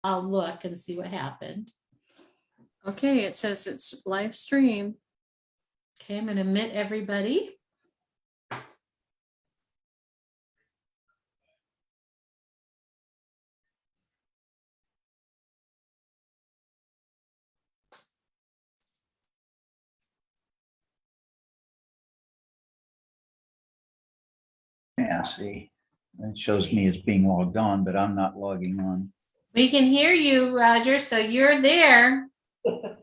I'll look and see what happened. Okay, it says it's live stream. Okay, I'm gonna admit everybody. Yeah, see, it shows me as being logged on, but I'm not logging on. We can hear you, Roger, so you're there.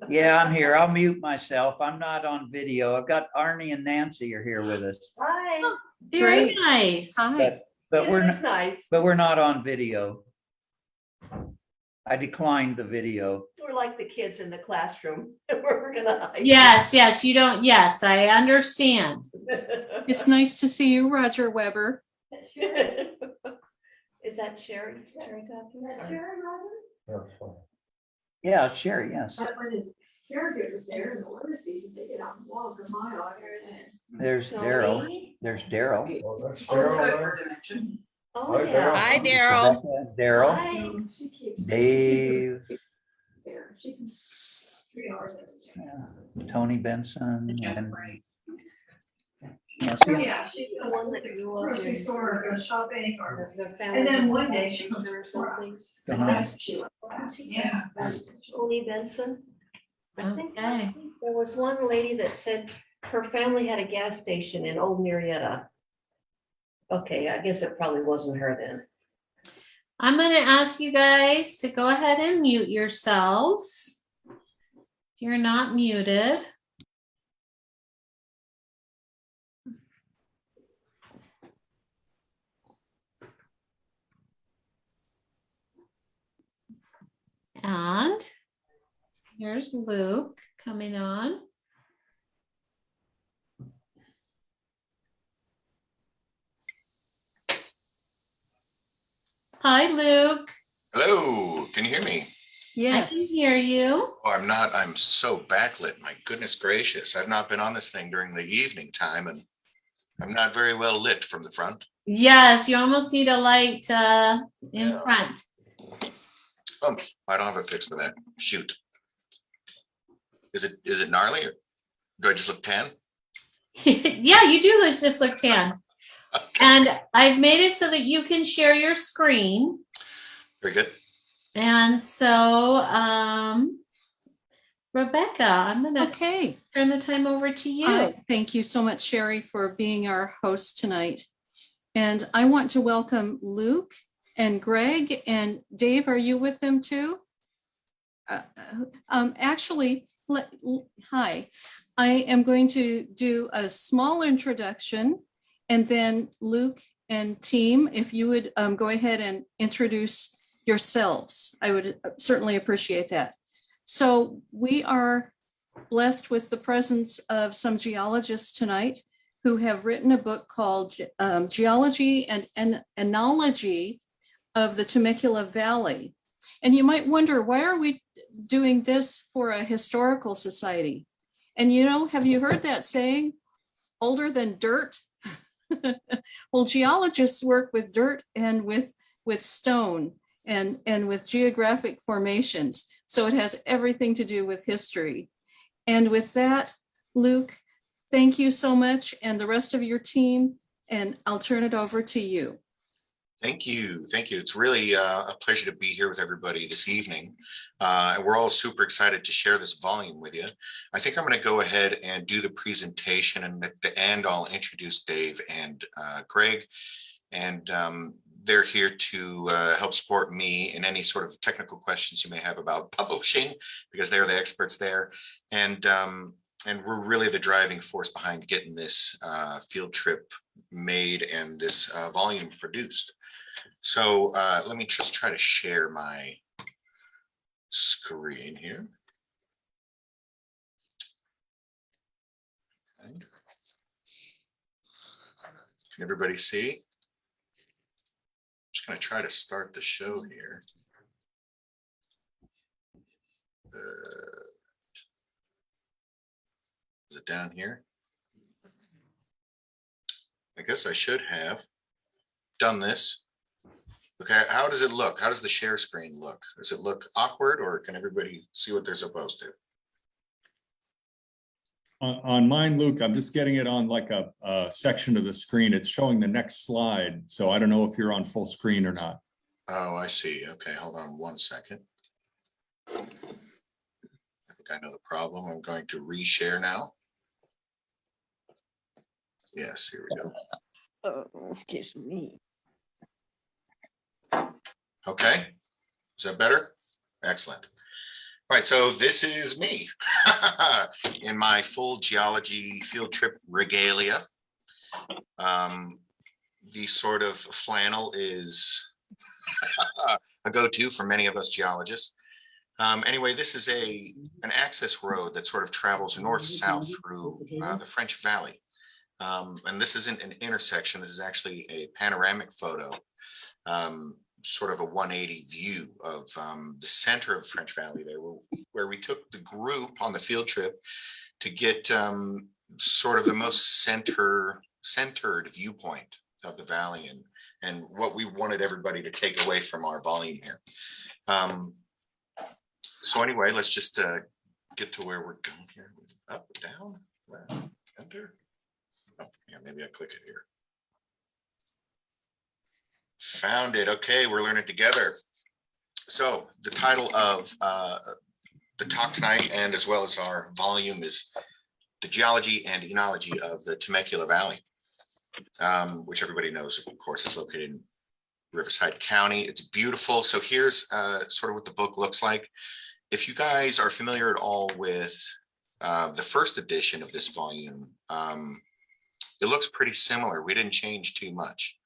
Yeah, I'm here. I'll mute myself. I'm not on video. I've got Arnie and Nancy are here with us, Hi. Very Great. nice. Hi. but we're That's not, nice. but we're not on video. I declined the video. We're like the kids in the classroom. We're gonna hide. Yes, you don't, yes, I understand. It's nice to see you, Roger Weber. Is that Sherry? Sherry Yeah, Sherry, yes. When his caregivers there in the winter season, they get out and walk a mile. There's Daryl. There's Daryl. Oh, that's Daryl there. Oh, Hi, yeah. Daryl. Daryl. Rebecca, Daryl, Hi. She keeps. Dave, There, she can 3 hours every day. yeah, Tony Benson, and yeah, Oh, see, yeah, she The one that grew up grocery in store, or shopping, or, the family. and then one day house she comes or for 4 something. hours. So Uh-huh. that's what she went for. Yeah. Tony Benson. I think Okay. there was one lady that said her family had a gas station in Old Marietta. Okay, I guess it probably wasn't her then. I'm gonna ask you guys to go ahead and mute yourselves. If you're not muted. And here's Luke coming on. Hi, Luke. Hello, can you hear me? I can Yes. hear you. Oh, I'm not, I'm so backlit. My goodness gracious. I've not been on this thing during the evening time and I'm not very well lit from the front. Yes, you almost need a light in Yeah. front. I don't have a fix for that. Shoot. Is it gnarly or do I just look tan? Yeah, you do just look tan. Okay, And I've made it so that you can share your screen. very good. And so, Rebecca, I'm going to Okay. turn the time over to you. Thank you so much, Sherry, for being our host tonight. And I want to welcome Luke and Greg and Dave. Are you with them too? Actually, hi. I am going to do a small introduction, and then Luke and team, if you would go ahead and introduce yourselves, I would certainly appreciate that. So we are blessed with the presence of some geologists tonight who have written a book called Geology and Enology of the Temecula Valley. And you might wonder, why are we doing this for a historical society? And you know, have you heard that saying, older than dirt? Well, geologists work with dirt and with stone and with geographic formations. So it has everything to do with history. And with that, Luke, thank you so much, and the rest of your team, and I'll turn it over to you. Thank you. Thank you. It's really a pleasure to be here with everybody this evening. And we're all super excited to share this volume with you. I think I'm going to go ahead and do the presentation, and at the end, I'll introduce Dave and Greg. And they're here to help support me in any sort of technical questions you may have about publishing, because they're the experts there. And we're really the driving force behind getting this field trip made and this volume produced. So let me just try to share my screen here. Okay. Can everybody see? I'm just going to try to start the show here. Is it down here? I guess I should have done this Okay, how does it look? How does the share screen look? Does it look awkward or can everybody see what they're supposed to? On mine, Luke, I'm just getting it on like a section of the screen. It's showing the next slide. So I don't know if you're on full screen or not. Oh, I see. Okay, hold on one second. I think I know the problem. I'm going to reshare now. Yes, here we go. Oh, excuse me. Okay, is that better? Excellent. All right, so this is me in my full geology field trip regalia. The sort of flannel is a go-to for many of us geologists. Anyway, this is an access road that sort of travels north-south through the French Valley. And this isn't an intersection. This is actually a panoramic photo, sort of a 180 view of the center of French Valley there, where we took the group on the field trip to get sort of the most centered viewpoint of the valley and what we wanted everybody to take away from our volume here. So anyway, let's just get to where we're going here. Up, down, left, enter. Oh, yeah, maybe I click it here. Found it. Okay, we're learning together. So the title of the talk tonight, and as well as our volume, is the geology and enology of the Temecula Valley, which everybody knows, of course, is located in Riverside County. It's beautiful. So here's sort of what the book looks like. If you guys are familiar at all with the first edition of this volume, it looks pretty similar. We didn't change too much.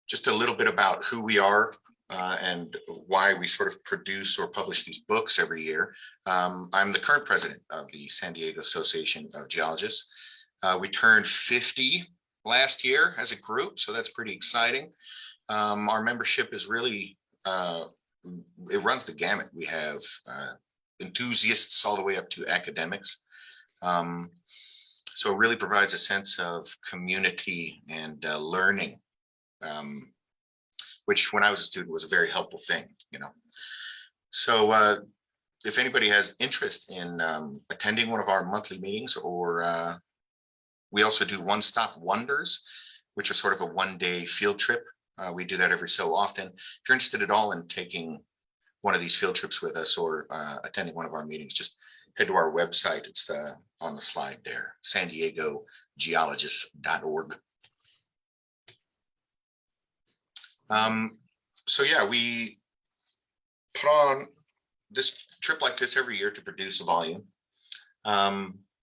Just a little bit about who we are and why we sort of produce or publish these books every year. I'm the current president of the San Diego Association of Geologists. We turned 50 last year as a group, so that's pretty exciting. Our membership is really, it runs the gamut. We have enthusiasts all the way up to academics. So it really provides a sense of community and learning, which when I was a student was a very helpful thing, you know. So if anybody has interest in attending one of our monthly meetings, or we also do one-stop wonders, which are sort of a one-day field trip. We do that every so often. If you're interested at all in taking one of these field trips with us or attending one of our meetings, just head to our website. It's on the slide there, sandiegogeologists.org. So yeah, we put on this trip like this every year to produce a volume.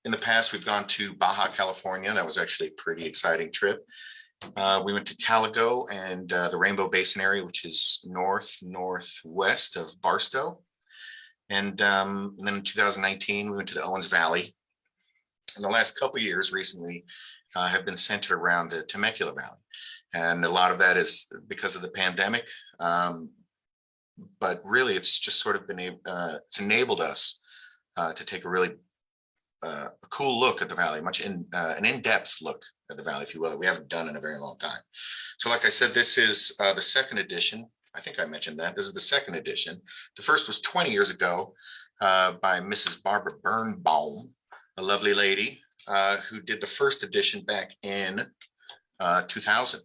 In the past, we've gone to Baja California. That was actually a pretty exciting trip. We went to Caligo and the Rainbow Basin area, which is northwest of Barstow. And then in 2019, we went to the Owens Valley. And the last couple of years recently have been centered around the Temecula Valley. And a lot of that is because of the pandemic. But really, it's just sort of been, it's enabled us to take a really a cool look at the valley, an in-depth look at the valley, if you will, that we haven't done in a very long time. So like I said, this is the second edition. I think I mentioned that. This is the second edition. The first was 20 years ago by Mrs. Barbara Birnbaum, a lovely lady who did the first edition back in 2000.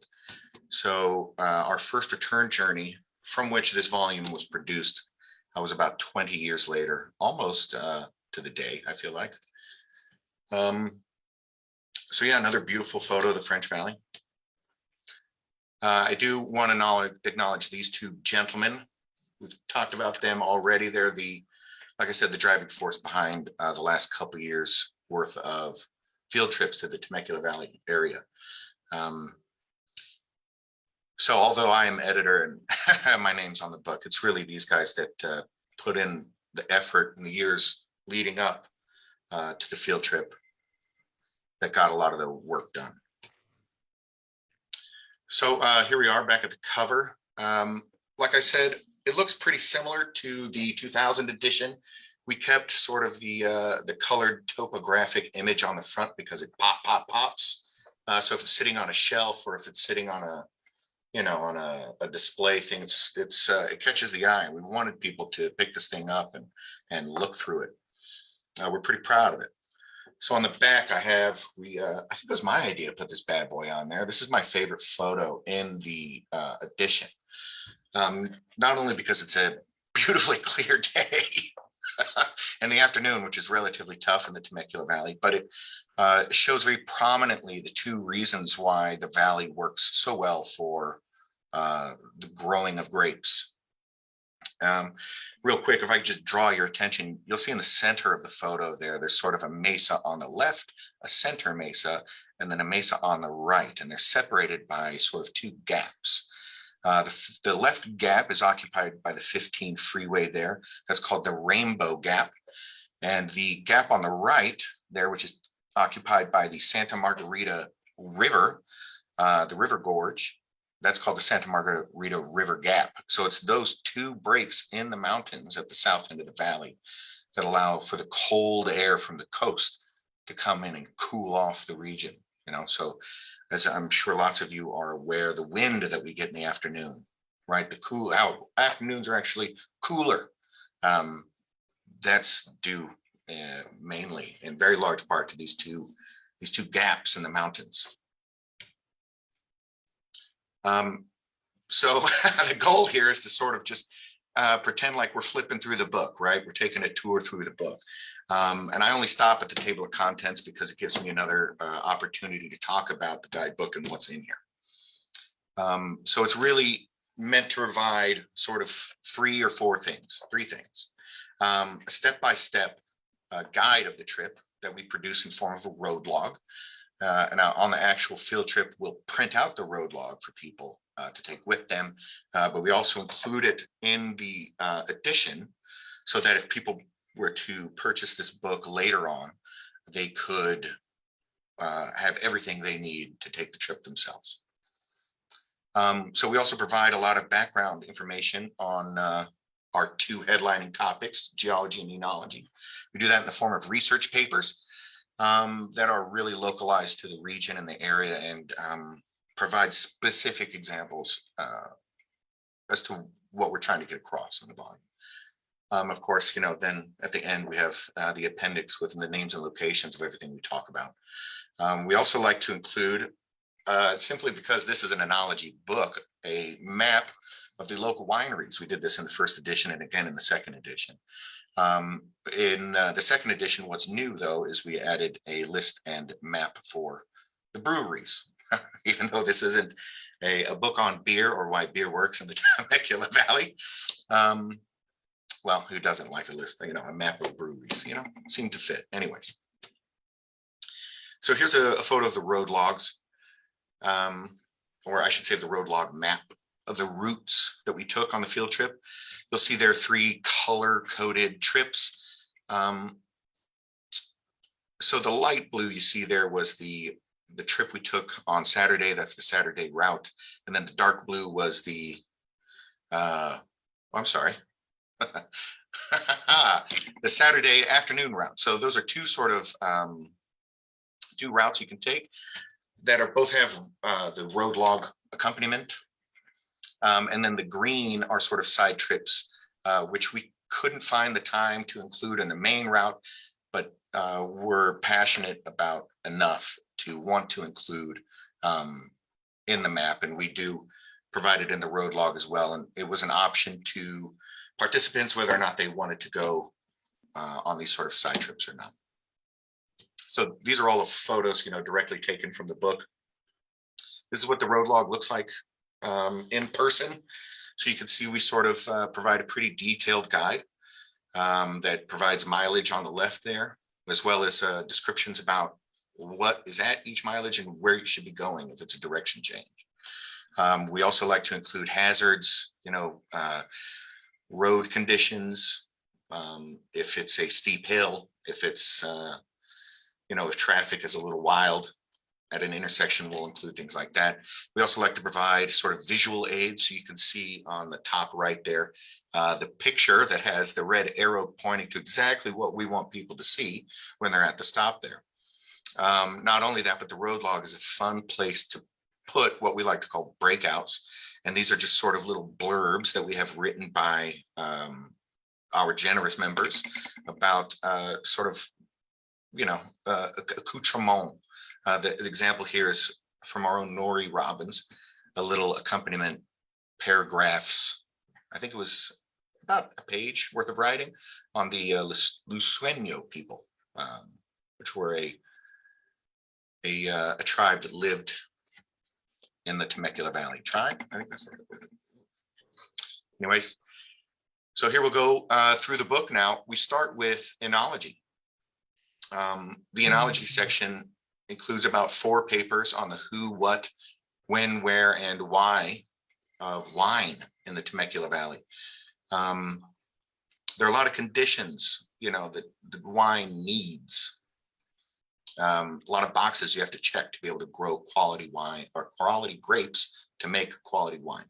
So our first return journey from which this volume was produced was about 20 years later, almost to the day, I feel like. So yeah, another beautiful photo of the French Valley. I do want to acknowledge these two gentlemen. We've talked about them already. They're like I said, the driving force behind the last couple of years worth of field trips to the Temecula Valley area. So although I am editor and my name's on the book, it's really these guys that put in the effort in the years leading up to the field trip that got a lot of the work done. So here we are back at the cover. Like I said, it looks pretty similar to the 2000 edition. We kept sort of the colored topographic image on the front because it pops. So if it's sitting on a shelf or if it's sitting on on a display thing. It catches the eye. We wanted people to pick this thing up and look through it. We're pretty proud of it. So on the back, I think it was my idea to put this bad boy on there. This is my favorite photo in the edition. Not only because it's a beautifully clear day in the afternoon, which is relatively tough in the Temecula Valley, but it shows very prominently the two reasons why the valley works so well for the growing of grapes. Real quick, if I could just draw your attention, you'll see in the center of the photo there's sort of a mesa on the left, a center mesa, and then a mesa on the right, and they're separated by sort of two gaps. The left gap is occupied by the 15 freeway there. That's called the Rainbow Gap. And the gap on the right there, which is occupied by the Santa Margarita River, the River Gorge, that's called the Santa Margarita River Gap. So it's those two breaks in the mountains at the south end of the valley that allow for the cold air from the coast to come in and cool off the region. So as I'm sure lots of you are aware, the wind that we get in the afternoon, right? The cool out afternoons are actually cooler. That's due mainly in very large part to these two gaps in the mountains. So the goal here is to sort of just pretend like we're flipping through the book, right? We're taking a tour through the book. And I only stop at the table of contents because it gives me another opportunity to talk about the guidebook and what's in here. So it's really meant to provide sort of three things. A step-by-step guide of the trip that we produce in form of a road log. And on the actual field trip, we'll print out the road log for people to take with them. But we also include it in the edition so that if people were to purchase this book later on, they could have everything they need to take the trip themselves. So we also provide a lot of background information on our two headlining topics, geology and enology. We do that in the form of research papers that are really localized to the region and the area and provide specific examples as to what we're trying to get across in the volume. Of course, then at the end, we have the appendix with the names and locations of everything we talk about. We also like to include, simply because this is an enology book, a map of the local wineries. We did this in the first edition and again in the second edition. In the second edition, what's new, though, is we added a list and map for the breweries, even though this isn't a book on beer or why beer works in the Temecula Valley. Well, who doesn't like a list, a map of breweries, seem to fit. Anyways. So here's a photo of the road logs, or I should say the road log map of the routes that we took on the field trip. You'll see there are 3 color-coded trips. So the light blue you see there was the trip we took on Saturday. That's the Saturday route. And then the dark blue was the, I'm sorry, the Saturday afternoon route. So those are 2 sort of 2 routes you can take that are both have the road log accompaniment. And then the green are sort of side trips, which we couldn't find the time to include in the main route, but we're passionate about enough to want to include in the map. And we do provide it in the road log as well. And it was an option to participants whether or not they wanted to go on these sort of side trips or not. So these are all the photos, directly taken from the book. This is what the road log looks like in person. So you can see we sort of provide a pretty detailed guide that provides mileage on the left there, as well as descriptions about what is at each mileage and where you should be going if it's a direction change. We also like to include hazards, road conditions, if it's a steep hill, if it's, if traffic is a little wild at an intersection, we'll include things like that. We also like to provide sort of visual aids. So you can see on the top right there, the picture that has the red arrow pointing to exactly what we want people to see when they're at the stop there. Not only that, but the road log is a fun place to put what we like to call breakouts. And these are just sort of little blurbs that we have written by our generous members about sort of, accoutrement. The example here is from our own Nori Robbins, a little accompaniment paragraphs. I think it was about a page worth of writing on the Lusueño people, which were a tribe that lived in the Temecula Valley. Tribe, I think that's it. Anyways, so here we'll go through the book now. We start with Enology. The Enology section includes about 4 papers on the who, what, when, where, and why of wine in the Temecula Valley. There are a lot of conditions, that the wine needs. A lot of boxes you have to check to be able to grow quality wine or quality grapes to make quality wine.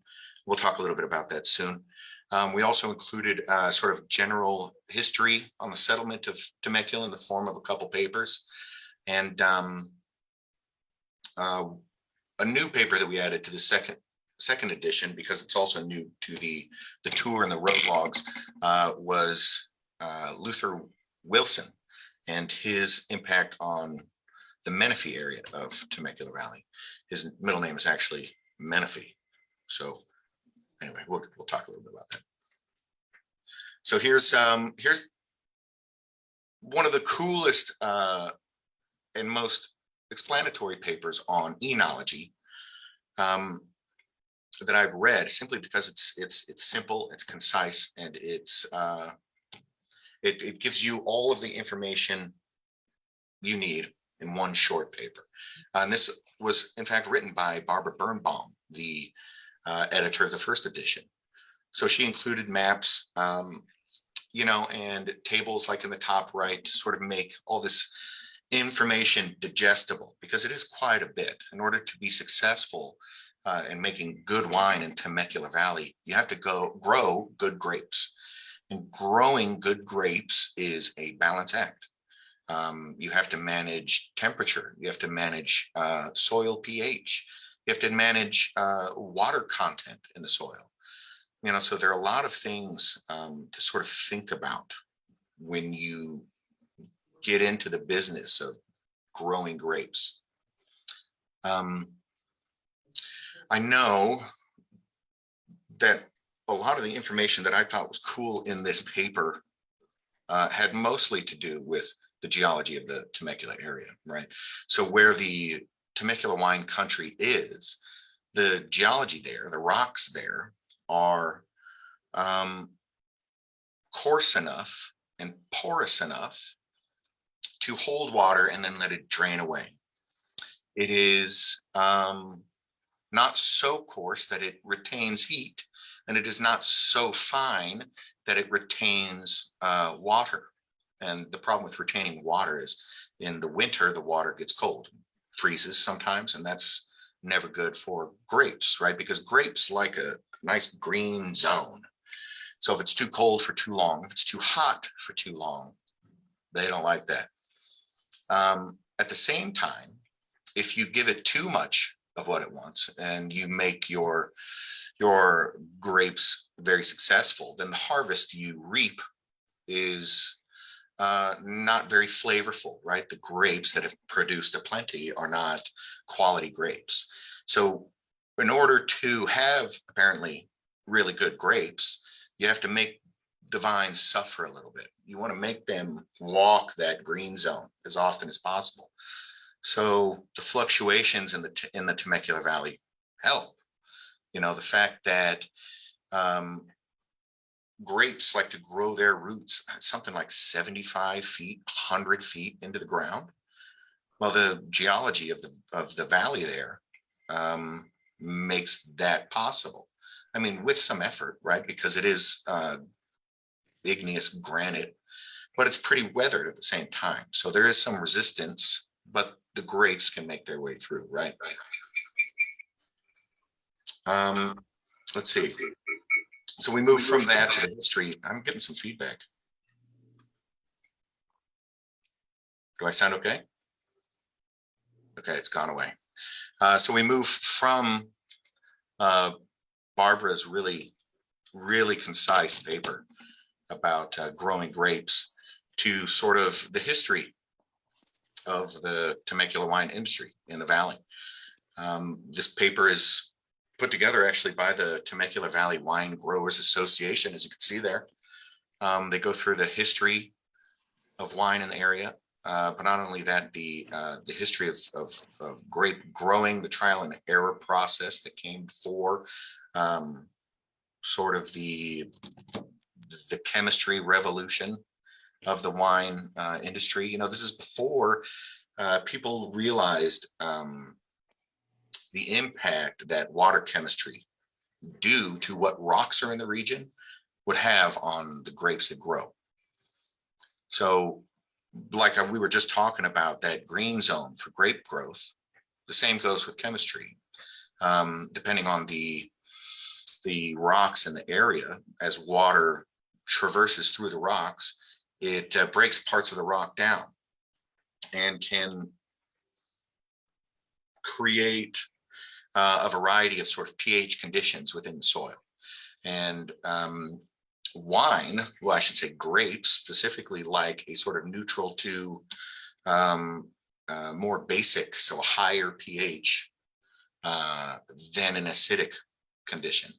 We'll talk a little bit about that soon. We also included sort of general history on the settlement of Temecula in the form of a couple papers, and a new paper that we added to the second edition, because it's also new to the tour and the road logs, was Luther Wilson and his impact on the Menifee area of Temecula Valley. His middle name is actually Menifee. So anyway, we'll talk a little bit about that. So here's one of the coolest and most explanatory papers on enology that I've read, simply because it's simple, it's concise, and it gives you all of the information you need in one short paper. And this was in fact written by Barbara Birnbaum, the editor of the first edition. So she included maps, and tables like in the top right to sort of make all this information digestible, because it is quite a bit. In order to be successful in making good wine in Temecula Valley, you have to grow good grapes. And growing good grapes is a balance act. You have to manage temperature. You have to manage soil pH. You have to manage water content in the soil. So there are a lot of things to sort of think about when you get into the business of growing grapes. I know that a lot of the information that I thought was cool in this paper had mostly to do with the geology of the Temecula area, right? So where the Temecula wine country is, the geology there, the rocks there are coarse enough and porous enough to hold water and then let it drain away. It is not so coarse that it retains heat, and it is not so fine that it retains water. And the problem with retaining water is in the winter, the water gets cold, freezes sometimes, and that's never good for grapes, right? Because grapes like a nice green zone. So if it's too cold for too long, if it's too hot for too long, they don't like that. At the same time, if you give it too much of what it wants and you make your grapes very successful, then the harvest you reap is not very flavorful, right? The grapes that have produced a plenty are not quality grapes. So in order to have apparently really good grapes, you have to make the vines suffer a little bit. You want to make them walk that green zone as often as possible. So the fluctuations in the Temecula Valley help. The fact that grapes like to grow their roots something like 75 feet, 100 feet into the ground. Well, the geology of the valley there makes that possible. I mean, with some effort, right? Because it is igneous granite, but it's pretty weathered at the same time. So there is some resistance, but the grapes can make their way through, right? Let's see. So we move from that to the history. I'm getting some feedback. Do I sound okay? Okay, it's gone away. So we move from Barbara's really concise paper about growing grapes to sort of the history of the Temecula wine industry in the Valley. This paper is put together actually by the Temecula Valley Wine Growers Association, as you can see there. They go through the history of wine in the area, but not only that, the history of grape growing, the trial and error process that came before sort of the chemistry revolution of the wine industry. You know, this is before people realized the impact that water chemistry, due to what rocks are in the region, would have on the grapes that grow. So like we were just talking about, that green zone for grape growth, the same goes with chemistry. Depending on the rocks in the area, as water traverses through the rocks, it breaks parts of the rock down and can create a variety of sort of pH conditions within the soil. And wine, well, I should say grapes specifically, like a sort of neutral to more basic, so a higher pH than an acidic condition.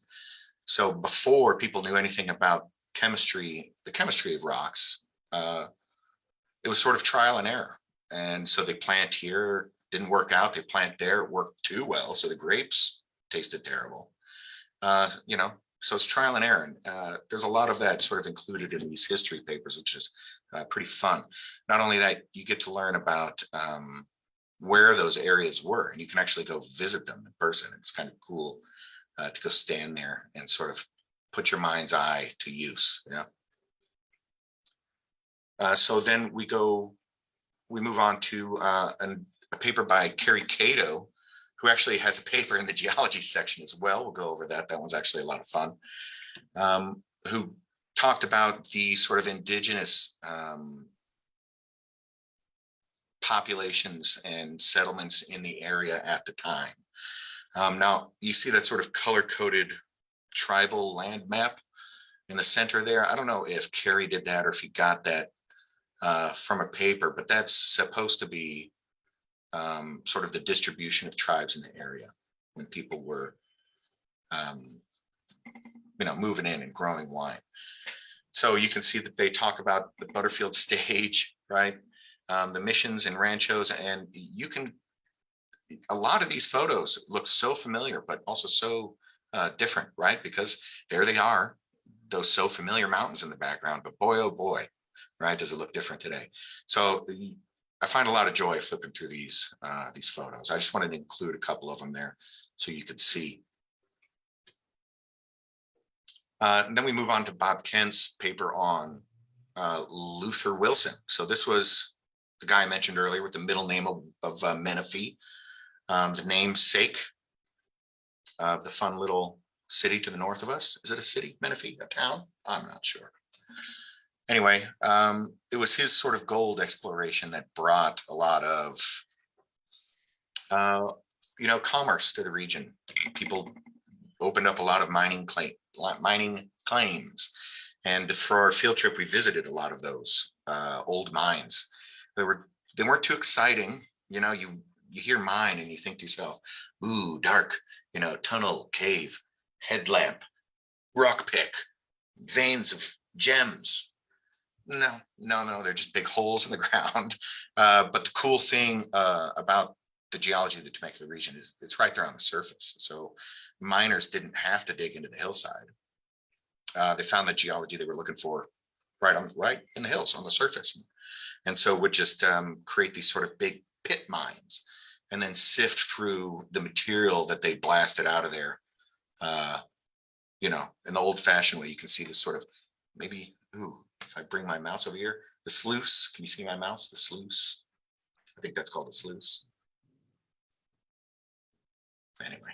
So before people knew anything about chemistry, the chemistry of rocks, it was sort of trial and error. And so they plant here, didn't work out. They plant there, it worked too well, so the grapes tasted terrible. You know, so it's trial and error. And there's a lot of that sort of included in these history papers, which is pretty fun. Not only that, you get to learn about where those areas were, and you can actually go visit them in person. It's kind of cool to go stand there and sort of put your mind's eye to use. Yeah. So then we move on to a paper by Carrie Cato, who actually has a paper in the geology section as well. We'll go over that. That one's actually a lot of fun. Who talked about the sort of indigenous populations and settlements in the area at the time. Now you see that sort of color-coded tribal land map in the center there. I don't know if Carrie did that or if he got that from a paper, but that's supposed to be sort of the distribution of tribes in the area when people were, you know, moving in and growing wine. So you can see that they talk about the Butterfield stage, right? The missions and ranchos, and you can, a lot of these photos look so familiar, but also so different, right? Because there they are, those so familiar mountains in the background, but boy, oh boy, right? Does it look different today? So I find a lot of joy flipping through these photos. I just wanted to include a couple of them there so you could see. And then we move on to Bob Kent's paper on Luther Wilson. So this was the guy I mentioned earlier with the middle name of Menifee, the namesake of the fun little city to the north of us. Is it a city, Menifee, a town? I'm not sure. Anyway, it was his sort of gold exploration that brought a lot of, you know, commerce to the region. People opened up a lot of mining claims. And for our field trip, we visited a lot of those old mines. They weren't too exciting. You know, you hear mine and you think to yourself, ooh, dark, you know, tunnel, cave, headlamp, rock pick, veins of gems. No, they're just big holes in the ground. But the cool thing about the geology of the Temecula region is it's right there on the surface. So miners didn't have to dig into the hillside. They found the geology they were looking for right in the hills on the surface. And so would just create these sort of big pit mines and then sift through the material that they blasted out of there. You know, in the old fashioned way, you can see this sort of maybe, ooh, if I bring my mouse over here, the sluice, can you see my mouse? The sluice, I think that's called a sluice. Anyway,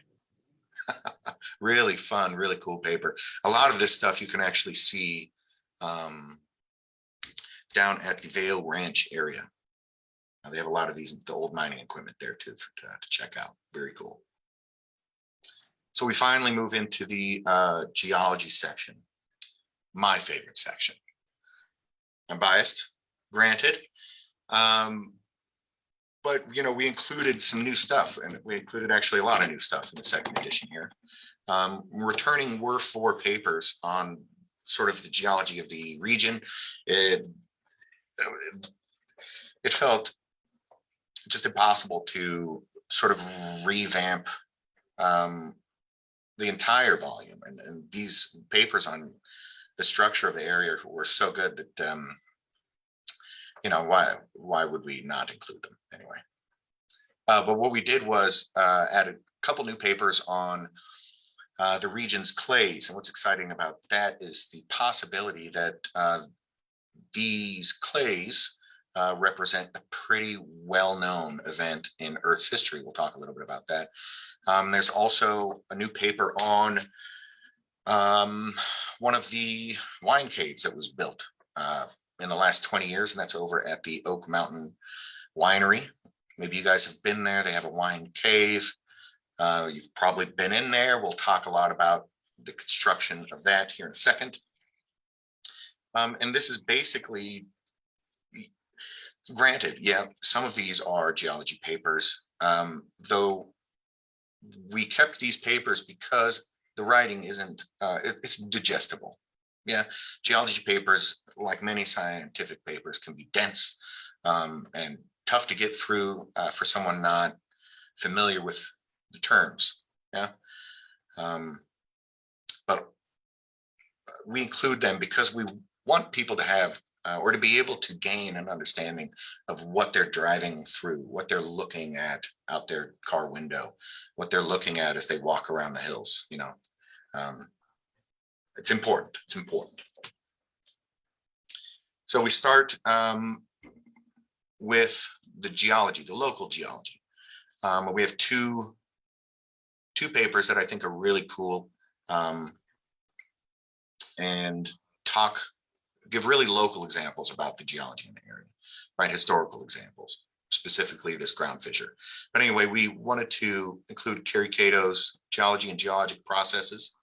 really fun, really cool paper. A lot of this stuff you can actually see down at the Vale Ranch area. They have a lot of the old mining equipment there to check out. Very cool. So we finally move into the geology section, my favorite section. I'm biased, granted, but we included some new stuff, and we included actually a lot of new stuff in the second edition here. Returning were 4 papers on sort of the geology of the region. It felt just impossible to sort of revamp the entire volume, and these papers on the structure of the area were so good that why would we not include them anyway? But what we did was add a couple new papers on the region's clays, and what's exciting about that is the possibility that these clays represent a pretty well-known event in Earth's history. We'll talk a little bit about that. There's also a new paper on one of the wine caves that was built in the last 20 years, and that's over at the Oak Mountain Winery. Maybe you guys have been there. They have a wine cave. You've probably been in there. We'll talk a lot about the construction of that here in a second. And this is basically, granted, yeah, some of these are geology papers, though we kept these papers because the writing isn't, it's digestible. Yeah, geology papers, like many scientific papers, can be dense and tough to get through for someone not familiar with the terms. Yeah, but we include them because we want people to have or to be able to gain an understanding of what they're driving through, what they're looking at out their car window, what they're looking at as they walk around the hills. It's important. It's important. So we start with the geology, the local geology. We have two papers that I think are really cool and give really local examples about the geology in the area, right? Historical examples, specifically this ground fissure. But anyway, we wanted to include Kerry Cato's Geology and Geologic Processes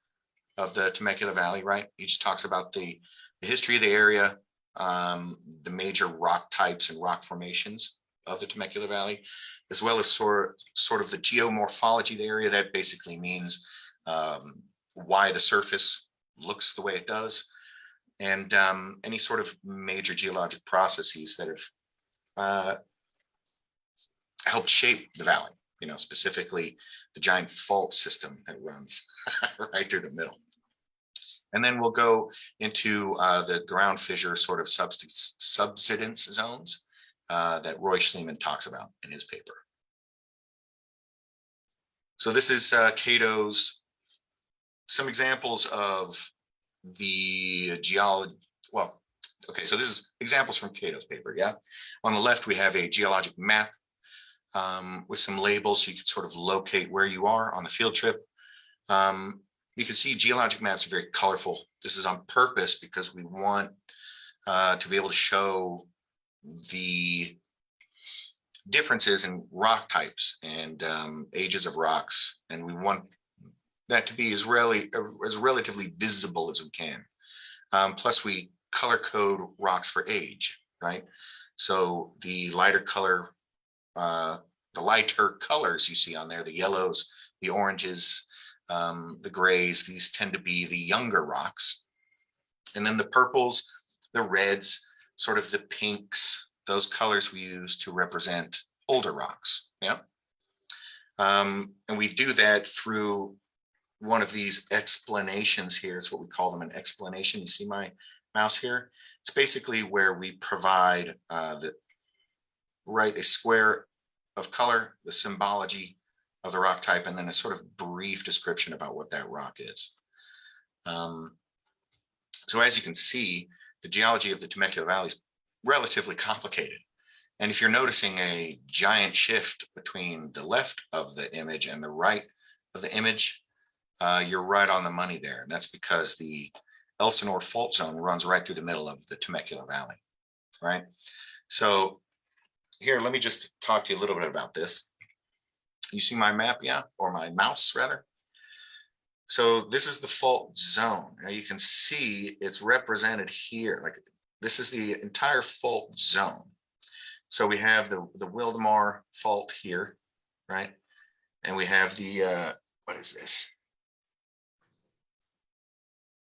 of the Temecula Valley, right? He just talks about the history of the area, the major rock types and rock formations of the Temecula Valley, as well as sort of the geomorphology of the area. That basically means why the surface looks the way it does, and any sort of major geologic processes that have helped shape the valley, specifically the giant fault system that runs right through the middle. And then we'll go into the ground fissure sort of subsidence zones that Roy Schliemann talks about in his paper. So this is Cato's, some examples of the geology. Well, okay, so this is examples from Cato's paper, yeah? On the left, we have a geologic map with some labels so you can sort of locate where you are on the field trip. You can see geologic maps are very colorful. This is on purpose because we want to be able to show the differences in rock types and ages of rocks, and we want that to be as relatively visible as we can. Plus, we color code rocks for age, right? So the lighter colors you see on there, the yellows, the oranges, the grays, these tend to be the younger rocks. And then the purples, the reds, sort of the pinks, those colors we use to represent older rocks. Yeah. And we do that through one of these explanations here. It's what we call them, an explanation. You see my mouse here? It's basically where we provide a square of color, the symbology of the rock type, and then a sort of brief description about what that rock is. So as you can see, the geology of the Temecula Valley is relatively complicated. And if you're noticing a giant shift between the left of the image and the right of the image, you're right on the money there. And that's because the Elsinore fault zone runs right through the middle of the Temecula Valley, right? So here, let me just talk to you a little bit about this. You see my map, yeah, or my mouse rather. So this is the fault zone. Now you can see it's represented here. Like this is the entire fault zone. So we have the Wildemar fault here, right? And we have the, what is this?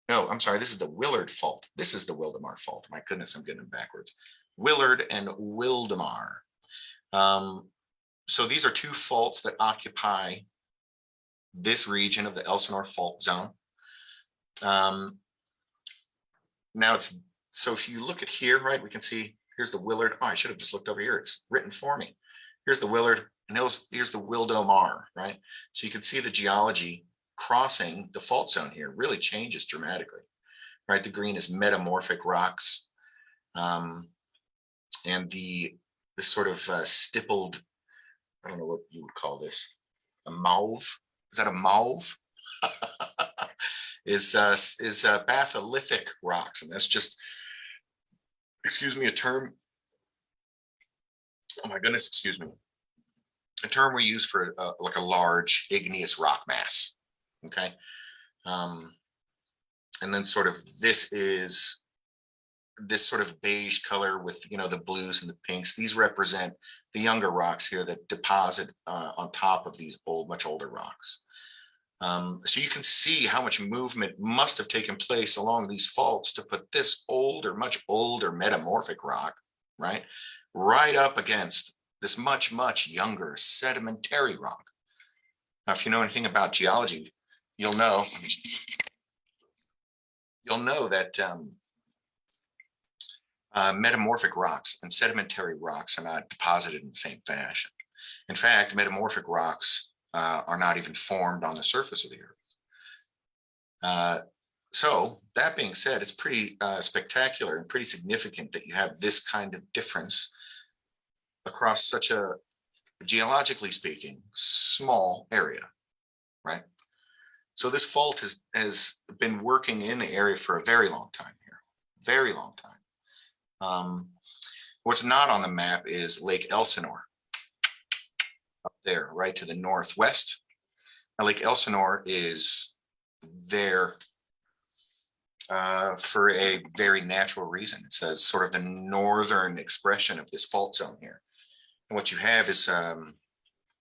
No, I'm sorry, this is the Willard fault. This is the Wildemar fault. My goodness, I'm getting them backwards. Willard and Wildemar. So these are two faults that occupy this region of the Elsinore fault zone. Now it's, so if you look at here, right, we can see here's the Willard. Oh, I should have just looked over here. It's written for me. Here's the Willard and here's the Wildemar, right? So you can see the geology crossing the fault zone here really changes dramatically, right? The green is metamorphic rocks. And this sort of stippled, I don't know what you would call this, a mauve. Is that a mauve? is batholithic rocks, and that's just, excuse me, a term. Oh my goodness, excuse me. A term we use for like a large igneous rock mass. Okay, and then sort of this is this sort of beige color with, you know, the blues and the pinks. These represent the younger rocks here that deposit on top of these much older rocks. So you can see how much movement must have taken place along these faults to put this older, much older metamorphic rock, right up against this much, much younger sedimentary rock. Now, if you know anything about geology, you'll know that metamorphic rocks and sedimentary rocks are not deposited in the same fashion. In fact, metamorphic rocks are not even formed on the surface of the earth. So that being said, it's pretty spectacular and pretty significant that you have this kind of difference across such a, geologically speaking, small area, right? So this fault has been working in the area for a very long time here, very long time. What's not on the map is Lake Elsinore up there, right to the northwest. Now, Lake Elsinore is there for a very natural reason. It's a sort of the northern expression of this fault zone here. And what you have is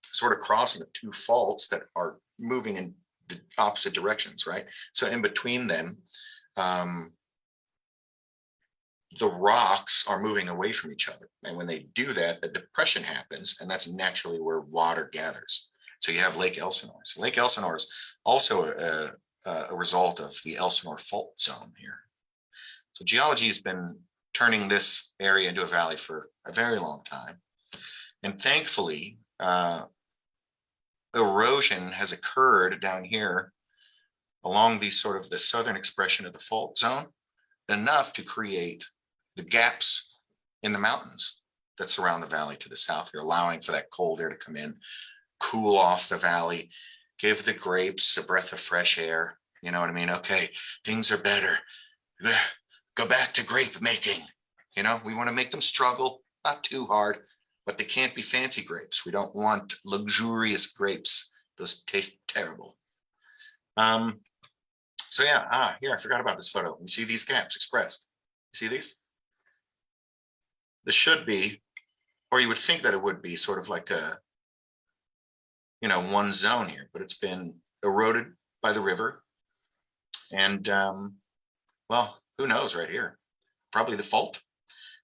sort of crossing of two faults that are moving in the opposite directions, right? So in between them, the rocks are moving away from each other. And when they do that, a depression happens, and that's naturally where water gathers. So you have Lake Elsinore. So Lake Elsinore is also a result of the Elsinore fault zone here. So geology has been turning this area into a valley for a very long time. And thankfully, erosion has occurred down here along these sort of the southern expression of the fault zone, enough to create the gaps in the mountains that surround the valley to the south here, allowing for that cold air to come in, cool off the valley, give the grapes a breath of fresh air. You know what I mean? Okay, things are better. Go back to grape making. You know, we want to make them struggle, not too hard, but they can't be fancy grapes. We don't want luxurious grapes. Those taste terrible. So yeah, here, I forgot about this photo. You see these gaps expressed? You see these? This should be, or you would think that it would be sort of like a, you know, one zone here, but it's been eroded by the river. And well, who knows right here? Probably the fault,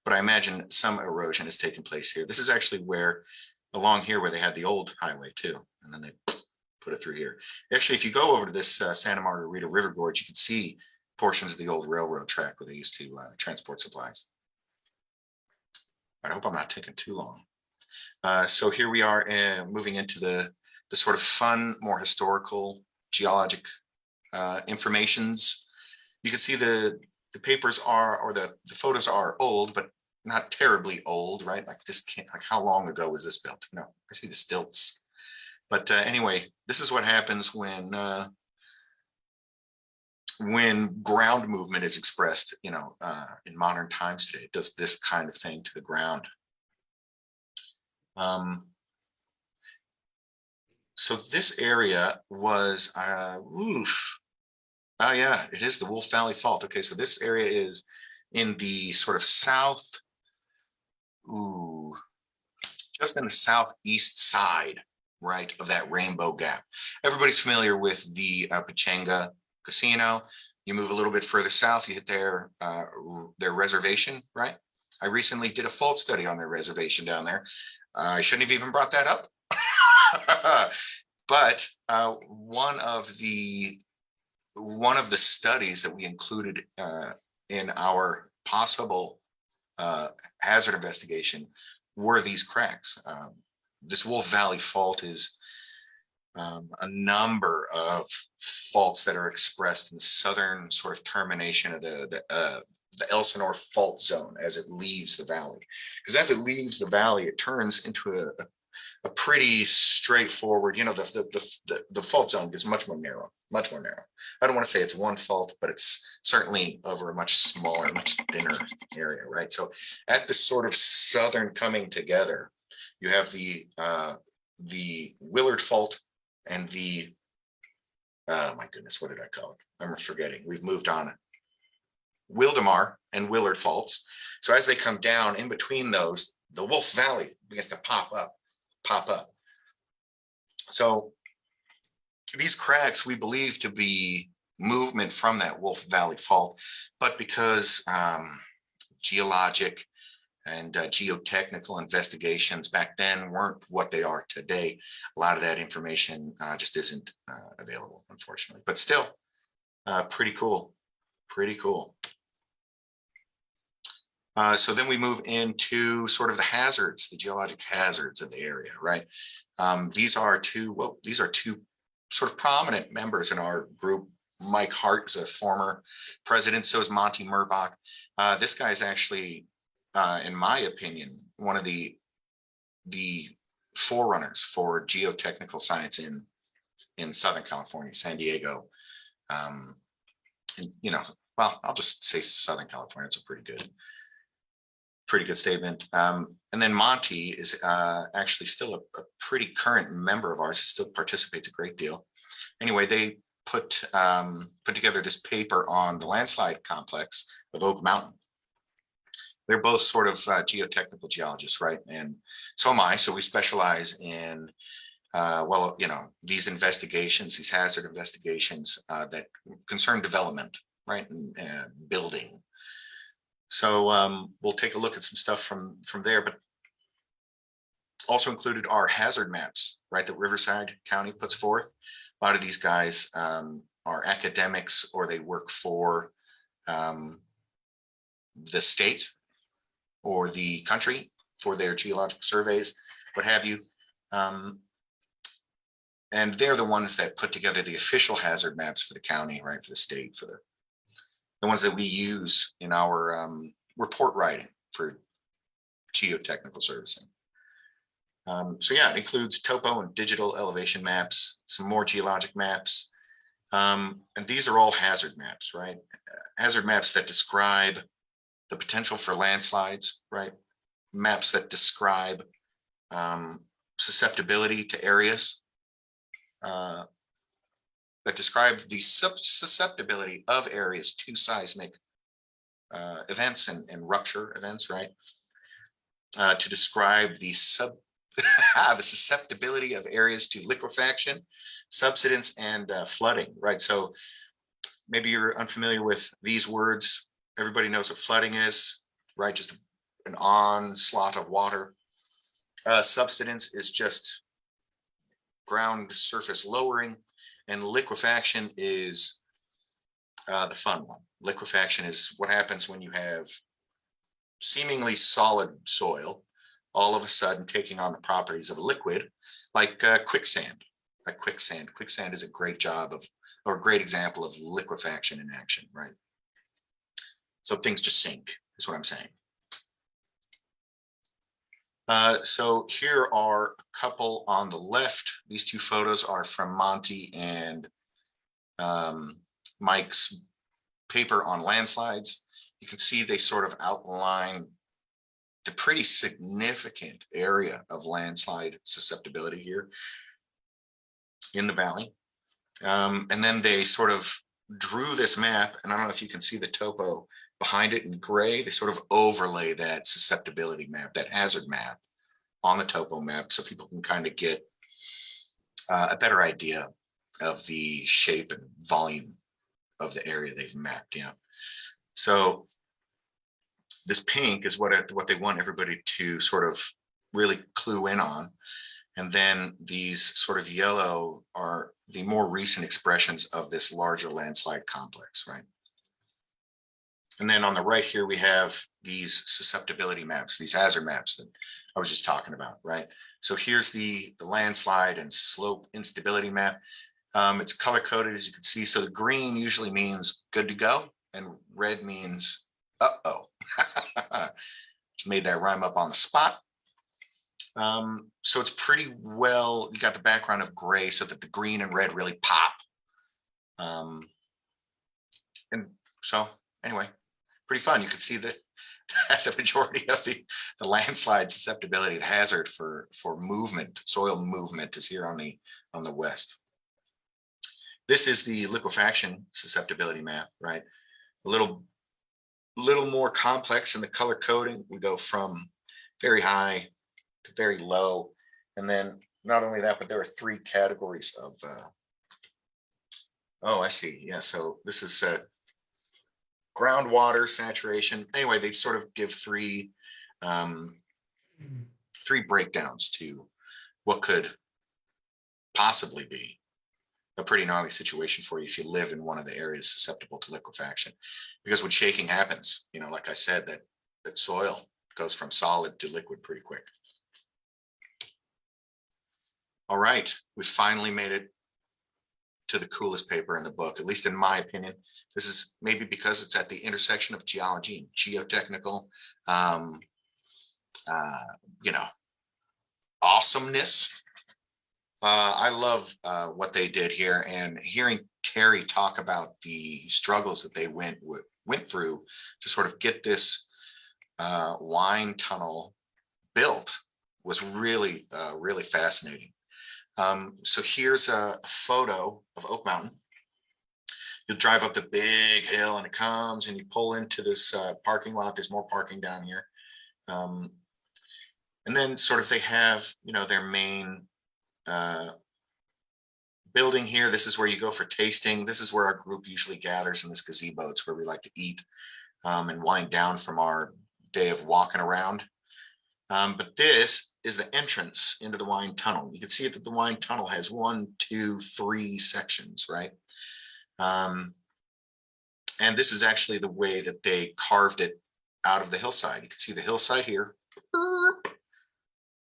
but I imagine some erosion has taken place here. This is actually where, along here where they had the old highway too, and then they put it through here. Actually, if you go over to this Santa Margarita River Gorge, you can see portions of the old railroad track where they used to transport supplies. I hope I'm not taking too long. So here we are moving into the sort of fun, more historical geologic informations. You can see the papers are, or the photos are old, but not terribly old, right? Like this can't, like how long ago was this built? No, I see the stilts. But anyway, this is what happens when ground movement is expressed, you know, in modern times today. It does this kind of thing to the ground. So this area was, oh yeah, it is the Wolf Valley Fault. Okay, so this area is in the sort of just in the southeast side, right, of that Rainbow Gap. Everybody's familiar with the Pechanga Casino. You move a little bit further south, you hit their reservation, right? I recently did a fault study on their reservation down there. I shouldn't have even brought that up. But one of the studies that we included in our possible hazard investigation were these cracks. This Wolf Valley Fault is a number of faults that are expressed in the southern sort of termination of the Elsinore fault zone as it leaves the valley. Because as it leaves the valley, it turns into a pretty straightforward, the fault zone gets much more narrow. I don't want to say it's one fault, but it's certainly over a much smaller, much thinner area, right? So at this sort of southern coming together, you have the Willard Fault and the, oh my goodness, what did I call it? I'm forgetting. We've moved on. Wildemar and Willard Faults. So as they come down in between those, the Wolf Valley begins to pop up. So these cracks we believe to be movement from that Wolf Valley Fault, but because geologic and geotechnical investigations back then weren't what they are today, a lot of that information just isn't available, unfortunately. But still, pretty cool. So then we move into sort of the hazards, the geologic hazards of the area, right? These are two sort of prominent members in our group. Mike Hart is a former president, so is Monty Murbach. This guy is actually, in my opinion, one of the forerunners for geotechnical science in Southern California, San Diego. And, well, I'll just say Southern California. It's a pretty good statement. And then Monty is actually still a pretty current member of ours. He still participates a great deal. Anyway, they put together this paper on the landslide complex of Oak Mountain. They're both sort of geotechnical geologists, right? And so am I. So we specialize in, these investigations, these hazard investigations that concern development, right, and building. So we'll take a look at some stuff from there, but also included are hazard maps, right, that Riverside County puts forth. A lot of these guys are academics or they work for the state or the country for their geologic surveys, what have you. And they're the ones that put together the official hazard maps for the county, right, for the state, for the ones that we use in our report writing for geotechnical servicing. So yeah, it includes topo and digital elevation maps, some more geologic maps. And these are all hazard maps, right? Hazard maps that describe the potential for landslides, right? Maps that describe susceptibility to areas, that describe the susceptibility of areas to seismic events and rupture events, right? To describe the the susceptibility of areas to liquefaction, subsidence, and flooding, right? So maybe you're unfamiliar with these words. Everybody knows what flooding is, right? Just an onslaught of water. Subsidence is just ground surface lowering, and liquefaction is the fun one. Liquefaction is what happens when you have seemingly solid soil all of a sudden taking on the properties of a liquid, like quicksand. Quicksand is a great example of liquefaction in action, right? So things just sink, is what I'm saying. So here are a couple on the left. These two photos are from Monty and Mike's paper on landslides. You can see they sort of outline a pretty significant area of landslide susceptibility here in the valley. And then they sort of drew this map, and I don't know if you can see the topo behind it in gray. They sort of overlay that susceptibility map, that hazard map, on the topo map, so people can kind of get a better idea of the shape and volume of the area they've mapped. Yeah. So this pink is what they want everybody to sort of really clue in on. And then these sort of yellow are the more recent expressions of this larger landslide complex, right? And then on the right here, we have these susceptibility maps, these hazard maps that I was just talking about, right? So here's the landslide and slope instability map. It's color coded, as you can see. So the green usually means good to go, and red means uh-oh. Just made that rhyme up on the spot. So it's pretty well, you got the background of gray so that the green and red really pop. And so anyway, pretty fun. You can see that the majority of the landslide susceptibility, the hazard for movement, soil movement, is here on the west. This is the liquefaction susceptibility map, right? A little more complex in the color coding. We go from very high to very low. And then not only that, but there are 3 categories of, oh, I see. Yeah, so this is groundwater saturation. Anyway, they sort of give 3 breakdowns to what could possibly be a pretty gnarly situation for you if you live in one of the areas susceptible to liquefaction. Because when shaking happens, you know, like I said, that soil goes from solid to liquid pretty quick. All right, we finally made it to the coolest paper in the book, at least in my opinion. This is maybe because it's at the intersection of geology and geotechnical, you know, awesomeness. I love what they did here, and hearing Terry talk about the struggles that they went through to sort of get this wine tunnel built was really, really fascinating. So here's a photo of Oak Mountain. You'll drive up the big hill and it comes and you pull into this parking lot. There's more parking down here. And then sort of they have, you know, their main building here. This is where you go for tasting. This is where our group usually gathers, in this gazebo. It's where we like to eat and wind down from our day of walking around. But this is the entrance into the wine tunnel. You can see that the wine tunnel has 1, 2, 3 sections, right? And this is actually the way that they carved it out of the hillside. You can see the hillside here,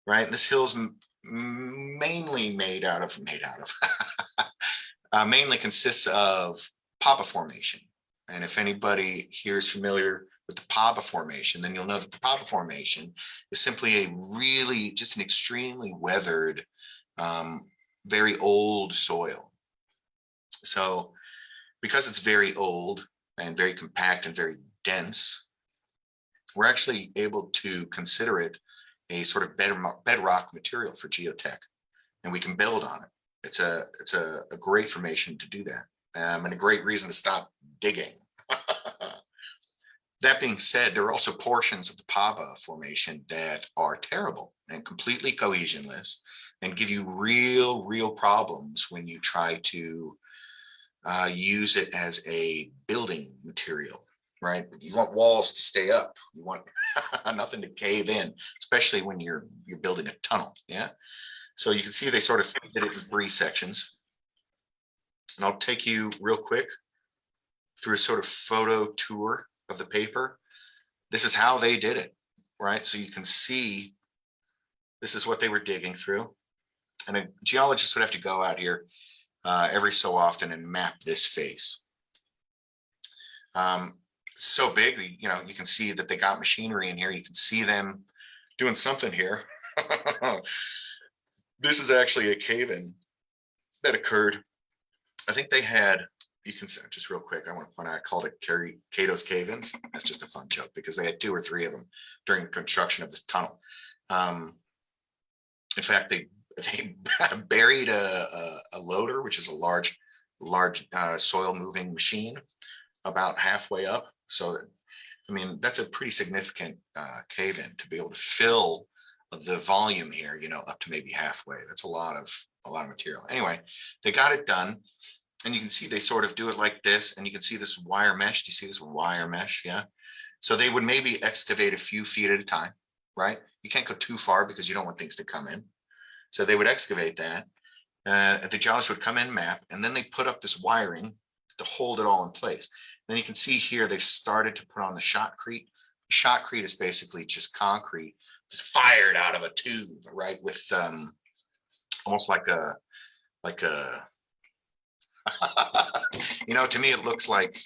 right? And this hill's mainly mainly consists of Papa Formation. And if anybody here is familiar with the Papa Formation, then you'll know that the Papa Formation is simply just an extremely weathered, very old soil. So because it's very old and very compact and very dense, we're actually able to consider it a sort of bedrock material for geotech, and we can build on it. It's a great formation to do that, and a great reason to stop digging. That being said, there are also portions of the Papa Formation that are terrible and completely cohesionless and give you real problems when you try to use it as a building material, right? You want walls to stay up. You want nothing to cave in, especially when you're building a tunnel, yeah? So you can see they sort of did it in 3 sections. And I'll take you real quick through a sort of photo tour of the paper. This is how they did it, right? So you can see this is what they were digging through. And a geologist would have to go out here every so often and map this face. So big, you know, you can see that they got machinery in here. You can see them doing something here. This is actually a cave-in that occurred. I think they had you can say, just real quick, I want to point out, I called it Cato's Cave-ins. That's just a fun joke because they had 2 or 3 of them during the construction of this tunnel. In fact, they buried a loader, which is a large soil moving machine, about halfway up. So, I mean, that's a pretty significant cave-in to be able to fill the volume here, you know, up to maybe halfway. That's a lot of material. Anyway, they got it done. And you can see they sort of do it like this, and you can see this wire mesh. Do you see this wire mesh? Yeah. So they would maybe excavate a few feet at a time, right? You can't go too far because you don't want things to come in. So they would excavate that. The geologist would come in, map, and then they put up this wiring to hold it all in place. Then you can see here they've started to put on the shotcrete. Shotcrete is basically just concrete, just fired out of a tube, right? With almost like a you know, to me, it looks like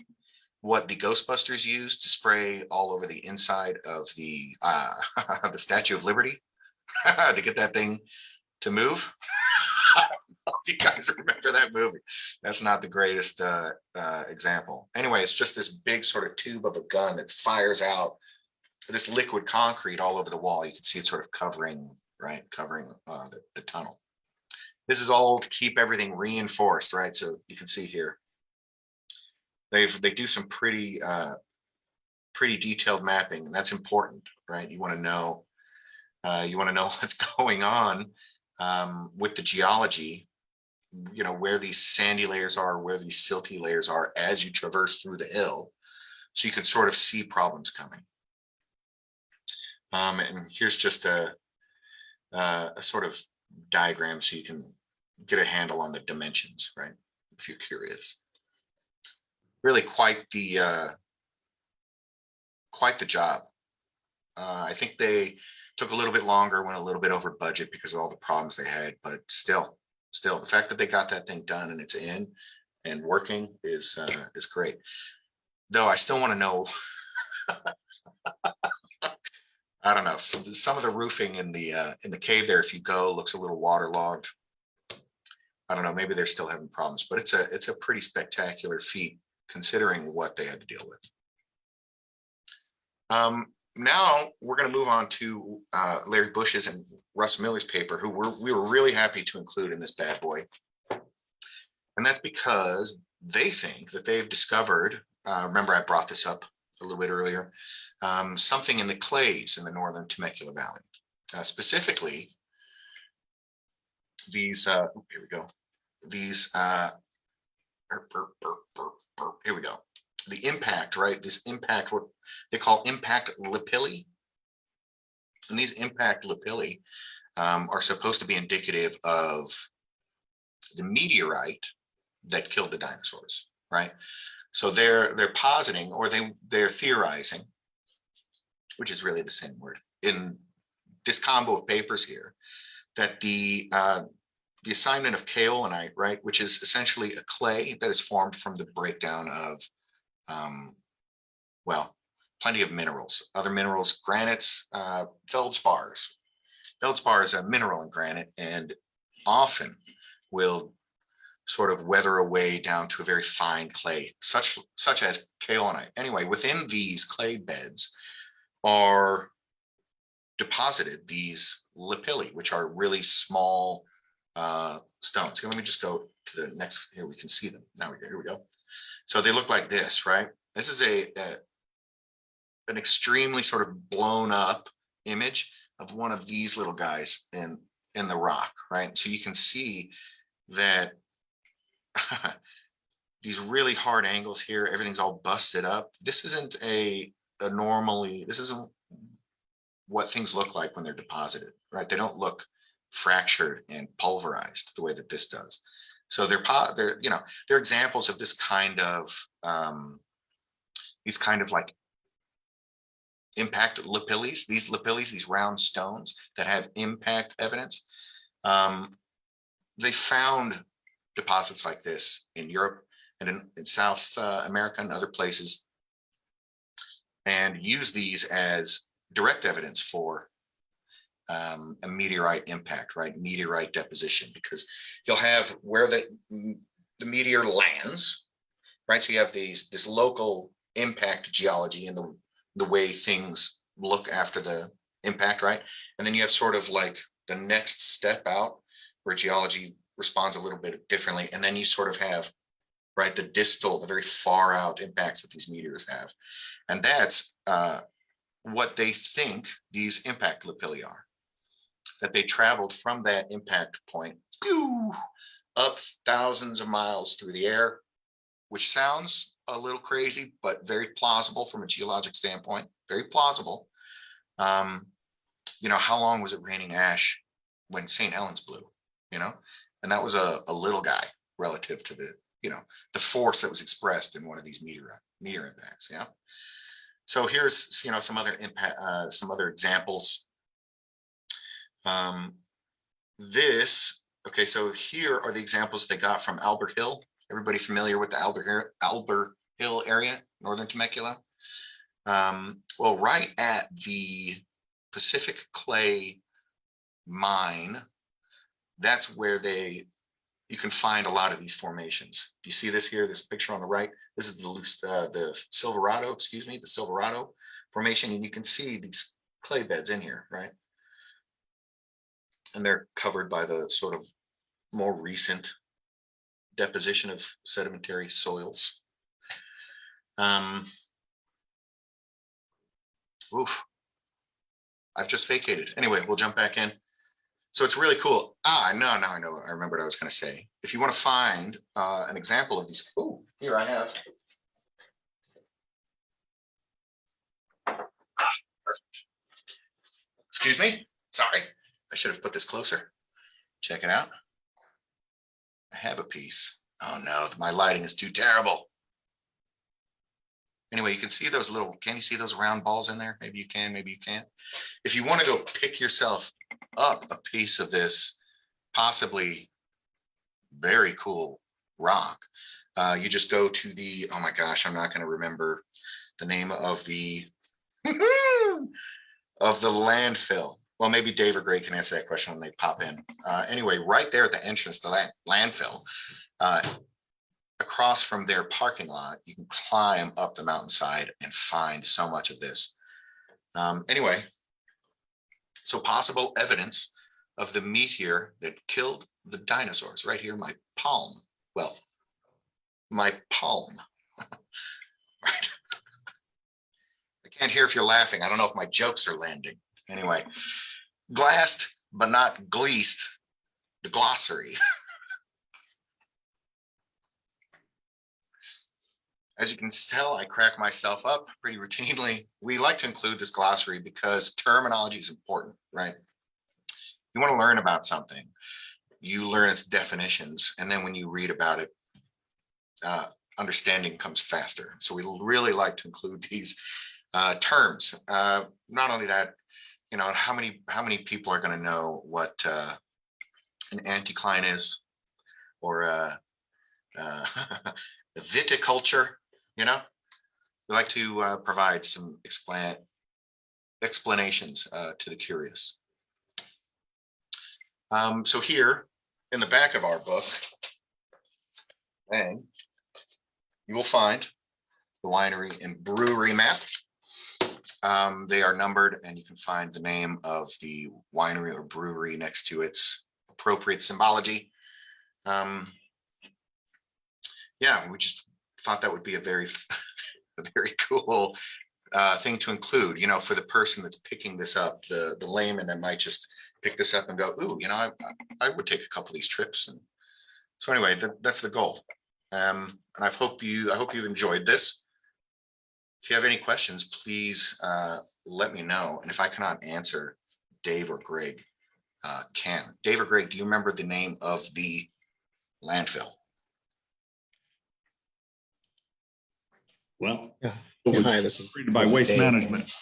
what the Ghostbusters used to spray all over the inside of the the Statue of Liberty to get that thing to move. I don't know if you guys remember that movie. That's not the greatest example. Anyway, it's just this big sort of tube of a gun that fires out this liquid concrete all over the wall. You can see it sort of covering the tunnel. This is all to keep everything reinforced, right? So you can see here, they do some pretty detailed mapping, and that's important, right? You want to know what's going on with the geology, you know, where these sandy layers are, where these silty layers are as you traverse through the hill, so you can sort of see problems coming. And here's just a sort of diagram so you can get a handle on the dimensions, right? If you're curious. Really quite the job. I think they took a little bit longer, went a little bit over budget because of all the problems they had, but still the fact that they got that thing done and it's in and working is great. Though I still want to know, I don't know, some of the roofing in the cave there, if you go, looks a little waterlogged. I don't know, maybe they're still having problems, but it's a pretty spectacular feat considering what they had to deal with. Now we're going to move on to Larry Bush's and Russ Miller's paper, who we were really happy to include in this bad boy. And that's because they think that they've discovered, remember I brought this up a little bit earlier, something in the clays in the northern Temecula Valley. Specifically, these, here we go. These, here we go. The impact, right? This impact, what they call impact lapilli. And these impact lapilli are supposed to be indicative of the meteorite that killed the dinosaurs, right? So they're positing, or they're theorizing, which is really the same word in this combo of papers here, that the assignment of kaolinite, right, which is essentially a clay that is formed from the breakdown of, well, plenty of minerals, other minerals, granites, feldspars. Feldspar is a mineral in granite and often will sort of weather away down to a very fine clay, such as kaolinite. Anyway, within these clay beds are deposited these lapilli, which are really small stones. Let me just go to the next, here we can see them. Here we go. So they look like this, right? This is an extremely sort of blown up image of one of these little guys in the rock, right? So you can see that these really hard angles here, everything's all busted up. This isn't this isn't what things look like when they're deposited, right? They don't look fractured and pulverized the way that this does. So they're examples of this kind of like impact lapillis, these round stones that have impact evidence. They found deposits like this in Europe and in South America and other places, and use these as direct evidence for a meteorite impact, right? Meteorite deposition, because you'll have where the meteor lands, right? So you have this local impact geology and the way things look after the impact, right? And then you have sort of like the next step out where geology responds a little bit differently. And then you sort of have, right, the very far out impacts that these meteors have. And that's what they think these impact lapilli are, that they traveled from that impact point up thousands of miles through the air, which sounds a little crazy, but very plausible from a geologic standpoint, very plausible. How long was it raining ash when St. Helens blew, and that was a little guy relative to the force that was expressed in one of these meteor impacts. Yeah. So here's, some other impact, some other examples. Okay, so here are the examples they got from Albert Hill. Everybody familiar with the Albert Hill area, northern Temecula? Well, right at the Pacific Clay mine, that's where you can find a lot of these formations. You see this here, this picture on the right? This is the Silverado formation, and you can see these clay beds in here, right? And they're covered by the sort of more recent deposition of sedimentary soils. Oof. I've just vacated. Anyway, we'll jump back in. So it's really cool. Now I know. I remember what I was going to say. If you want to find an example of these, here I have. Perfect. Excuse me. Sorry. I should have put this closer. Check it out. I have a piece. Oh no, my lighting is too terrible. Anyway, you can see those can you see those round balls in there? Maybe you can, maybe you can't. If you want to go pick yourself up a piece of this possibly very cool rock, you just go to oh my gosh, I'm not going to remember the name of the landfill. Well, maybe Dave or Greg can answer that question when they pop in. Anyway, right there at the entrance to the landfill, across from their parking lot, you can climb up the mountainside and find so much of this. Anyway, so possible evidence of the meteor that killed the dinosaurs right here, my palm. Well, my palm. Right. I can't hear if you're laughing. I don't know if my jokes are landing. Anyway, glassed but not gleased, the glossary. As you can tell, I crack myself up pretty routinely. We like to include this glossary because terminology is important, right? You want to learn about something, you learn its definitions, and then when you read about it, understanding comes faster. So we really like to include these terms. Not only that, how many people are going to know what an anticline is, or viticulture? We like to provide some explanations to the curious. So here in the back of our book, you will find the winery and brewery map. They are numbered, and you can find the name of the winery or brewery next to its appropriate symbology. We just thought that would be a very cool thing to include, for the person that's picking this up, the layman that might just pick this up and go, ooh, I would take a couple of these trips. And so anyway, that's the goal. And I hope you've enjoyed this. If you have any questions, please let me know. And if I cannot answer, Dave or Greg can. Dave or Greg, do you remember the name of the landfill? Well, Yeah. it was Hi, this is created by Waste Dave. Management.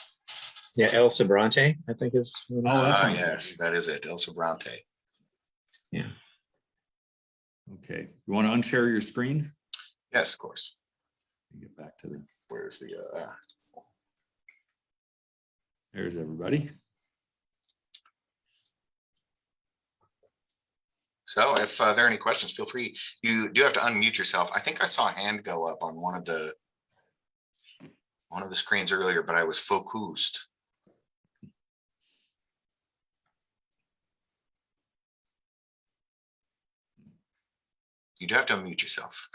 Yeah, El Sobrante, I think is. Oh, that's Yes, that is it. El Sobrante. Yeah. Okay. You want to unshare your screen? Yes, of course. Get back to Where's the there's everybody. So if there are any questions, feel free. You do have to unmute yourself. I think I saw a hand go up on one of the screens earlier, but I was focused. You do have to unmute yourself.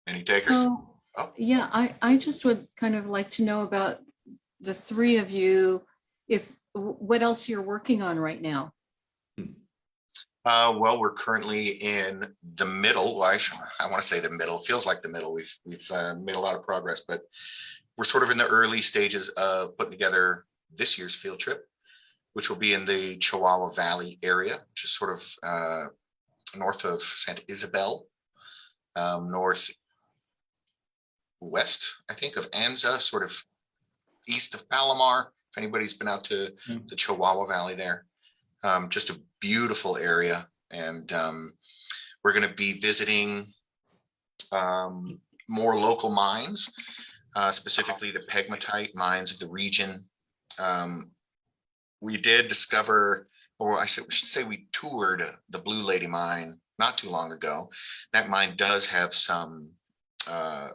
Any takers? So, Oh. yeah, I just would kind of like to know about the three of you, what else you're working on right now. Well, we're currently in the middle. Well, I want to say the middle. It feels like the middle. We've made a lot of progress, but we're sort of in the early stages of putting together this year's field trip, which will be in the Chihuahua Valley area, which is sort of north of Santa Isabel, northwest, I think, of Anza, sort of east of Palomar. If anybody's been out to the Chihuahua Valley there, just a beautiful area. And we're going to be visiting more local mines, specifically the pegmatite mines of the region. We did discover, or I should say we toured the Blue Lady mine not too long ago. That mine does have some, I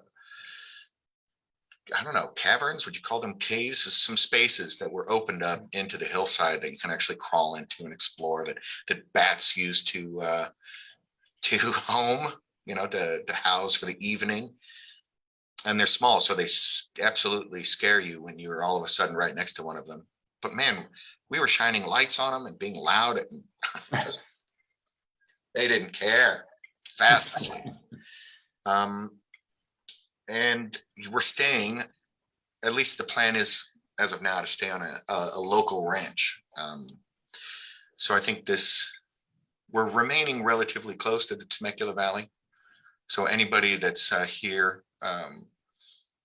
don't know, caverns, would you call them caves? Some spaces that were opened up into the hillside that you can actually crawl into and explore, that bats use to home, to house for the evening. And they're small, so they absolutely scare you when you're all of a sudden right next to one of them. But man, we were shining lights on them and being loud. They didn't care. Fast asleep. And we're staying, at least the plan is, as of now, to stay on a local ranch. So I think we're remaining relatively close to the Temecula Valley. So anybody that's here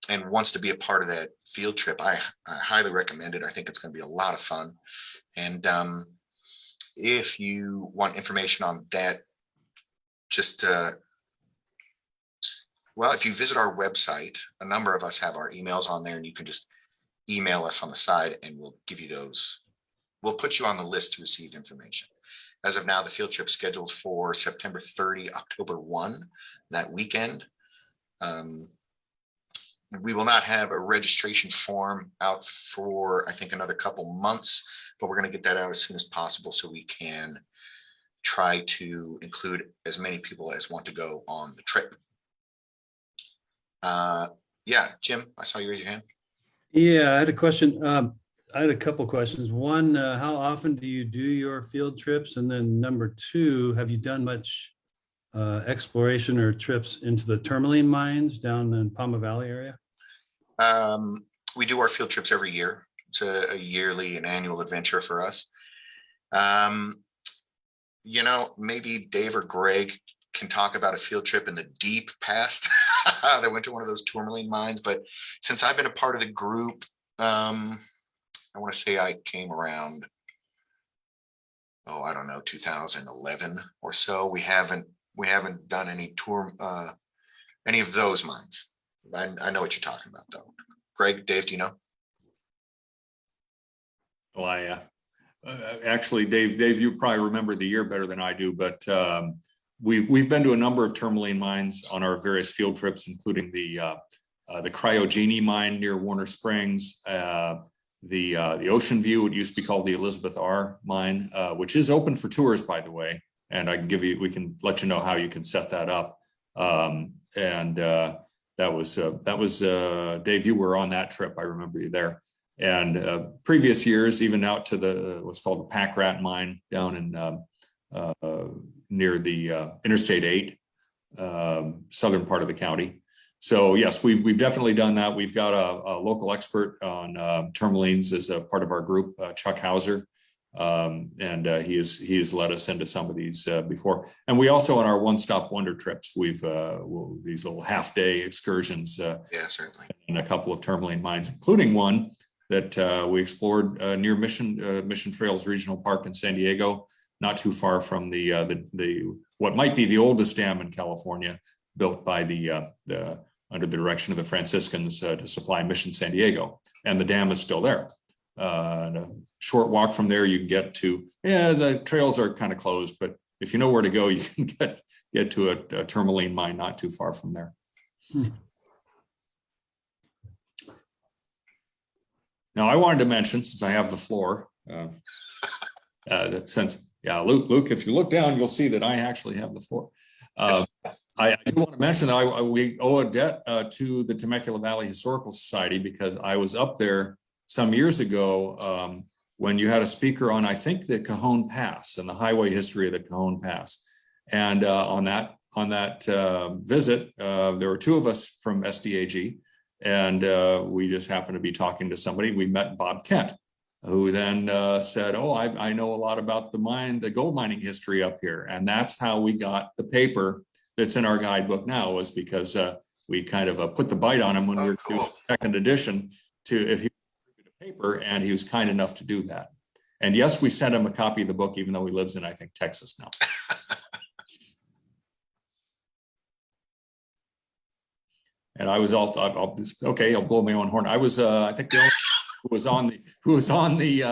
and wants to be a part of that field trip, I highly recommend it. I think it's going to be a lot of fun. And if you want information on that, just well, if you visit our website, a number of us have our emails on there, and you can just email us on the side and we'll give you those. We'll put you on the list to receive information. As of now, the field trip scheduled for September 30, October 1, that weekend. We will not have a registration form out for, I think, another couple months, but we're going to get that out as soon as possible so we can try to include as many people as want to go on the trip. Yeah, Jim, I saw you raise your hand. Yeah, I had a question. I had a couple questions. One, how often do you do your field trips? And then number two, have you done much exploration or trips into the tourmaline mines down in Palma Valley area? We do our field trips every year. It's a yearly and annual adventure for us. Maybe Dave or Greg can talk about a field trip in the deep past that went to one of those tourmaline mines. But since I've been a part of the group, I want to say I came around, I don't know, 2011 or so. We haven't done any any of those mines. I know what you're talking about, though. Greg, Dave, do you know? Well, actually, Dave, you probably remember the year better than I do, but we've been to a number of tourmaline mines on our various field trips, including the Cryogeny mine near Warner Springs, the Ocean View, it used to be called the Elizabeth R mine, which is open for tours, by the way. And we can let you know how you can set that up. That was Dave, you were on that trip. I remember you there. And previous years, even out to what's called the Pack Rat mine down in near the Interstate 8, southern part of the county. So yes, we've definitely done that. We've got a local expert on tourmalines as a part of our group, Chuck Hauser, and he has led us into some of these before. And we also, on our one-stop wonder trips, we've these little half-day excursions. Yeah, certainly. In a couple of tourmaline mines, including one that we explored near Mission Trails Regional Park in San Diego, not too far from the what might be the oldest dam in California, built by under the direction of the Franciscans to supply Mission San Diego, and the dam is still there. And a short walk from there, you can get to, the trails are kind of closed, but if you know where to go, you can get to a tourmaline mine not too far from there. Now, I wanted to mention, since I have the floor, that since, Luke, if you look down, you'll see that I actually have the floor. I do want to mention that we owe a debt to the Temecula Valley Historical Society, because I was up there some years ago when you had a speaker on, I think, the Cajon Pass and the highway history of the Cajon Pass. And on that visit, there were two of us from SDAG, and we just happened to be talking to somebody. We met Bob Kent, who then said, "Oh, I know a lot about the gold mining history up here." And that's how we got the paper that's in our guidebook now, was because we kind of put the bite on him when we were doing the second edition if he wanted a paper, and he was kind enough to do that. And yes, we sent him a copy of the book, even though he lives in, I think, Texas now. And I was I'll blow my own horn. I was, I think, the only who was on the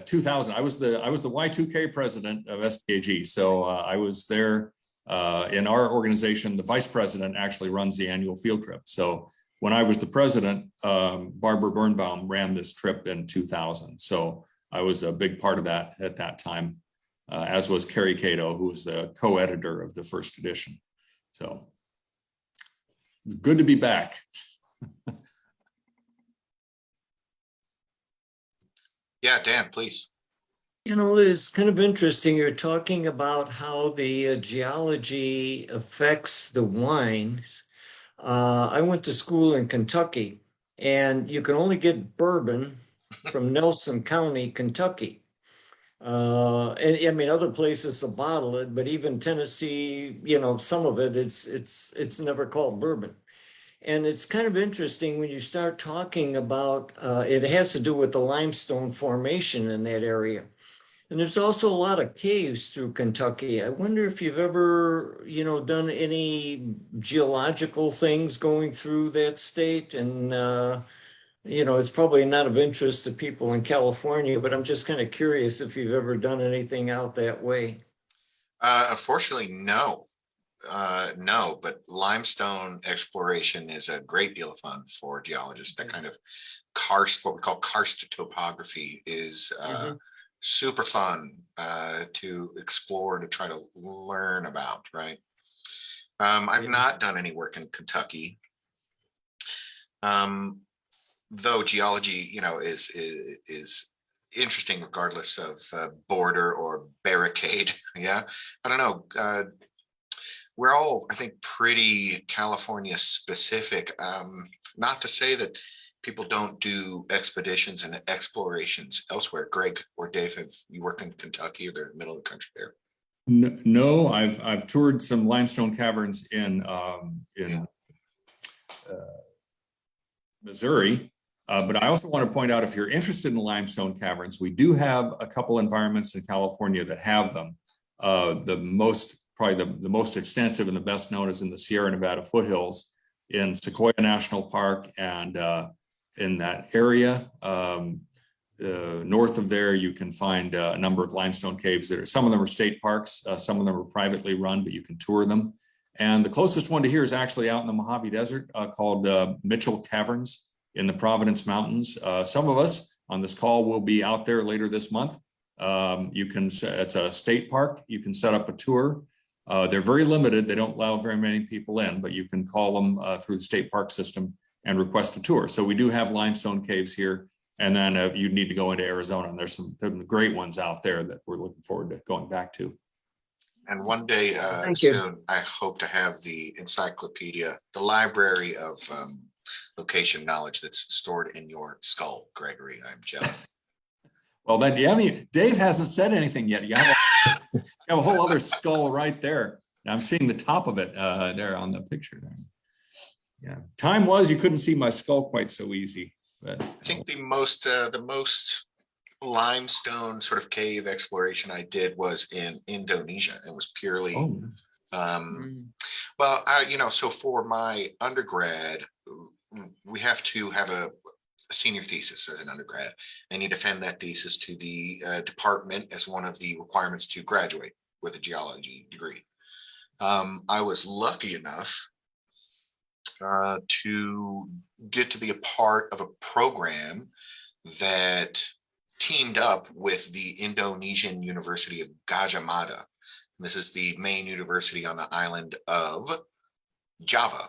2000. I was the Y2K president of SDAG. So I was there in our organization. The vice president actually runs the annual field trip. So when I was the president, Barbara Birnbaum ran this trip in 2000. So I was a big part of that at that time, as was Kerry Cato, who was the co-editor of the first edition. So it's good to be back. Yeah, Dan, please. You know, it's kind of interesting. You're talking about how the geology affects the wines. I went to school in Kentucky, and you can only get bourbon from Nelson County, Kentucky. And I mean, other places will bottle it, but even Tennessee, you know, some of it, it's never called bourbon. And it's kind of interesting when you start talking about, it has to do with the limestone formation in that area. And there's also a lot of caves through Kentucky. I wonder if you've ever, you know, done any geological things going through that state. And, you know, it's probably not of interest to people in California, but I'm just kind of curious if you've ever done anything out that way. Unfortunately, no. No, but limestone exploration is a great deal of fun for geologists. That kind of what we call karst topography is super fun to explore, to try to learn about, right? I've not done any work in Kentucky, though geology, you know, is interesting regardless of border or barricade. Yeah, I don't know. We're all, I think, pretty California specific. Not to say that people don't do expeditions and explorations elsewhere. Greg or Dave, have you worked in Kentucky or the middle of the country there? No, I've toured some limestone caverns in Missouri. But I also want to point out, if you're interested in limestone caverns, we do have a couple environments in California that have them. Probably the most extensive and the best known is in the Sierra Nevada foothills in Sequoia National Park, and in that area north of there, you can find a number of limestone caves. Some of them are state parks, some of them are privately run, but you can tour them. And the closest one to here is actually out in the Mojave Desert, called Mitchell Caverns in the Providence Mountains. Some of us on this call will be out there later this month. It's a state park. You can set up a tour. They're very limited. They don't allow very many people in, but you can call them through the state park system and request a tour. So we do have limestone caves here, and then you need to go into Arizona, and there's some great ones out there that we're looking forward to going back to. And one day soon, I hope to have the encyclopedia, the library of location knowledge that's stored in your skull, Gregory. I'm jealous. Well, then, yeah, I mean, Dave hasn't said anything yet. You have a whole other skull right there. I'm seeing the top of it there on the picture there. Yeah, time was you couldn't see my skull quite so easy. But I think the most limestone sort of cave exploration I did was in Indonesia. It was purely, well, so for my undergrad, we have to have a senior thesis as an undergrad, and you defend that thesis to the department as one of the requirements to graduate with a geology degree. I was lucky enough to get to be a part of a program that teamed up with the Indonesian University of Gajah Mada. This is the main university on the island of Java.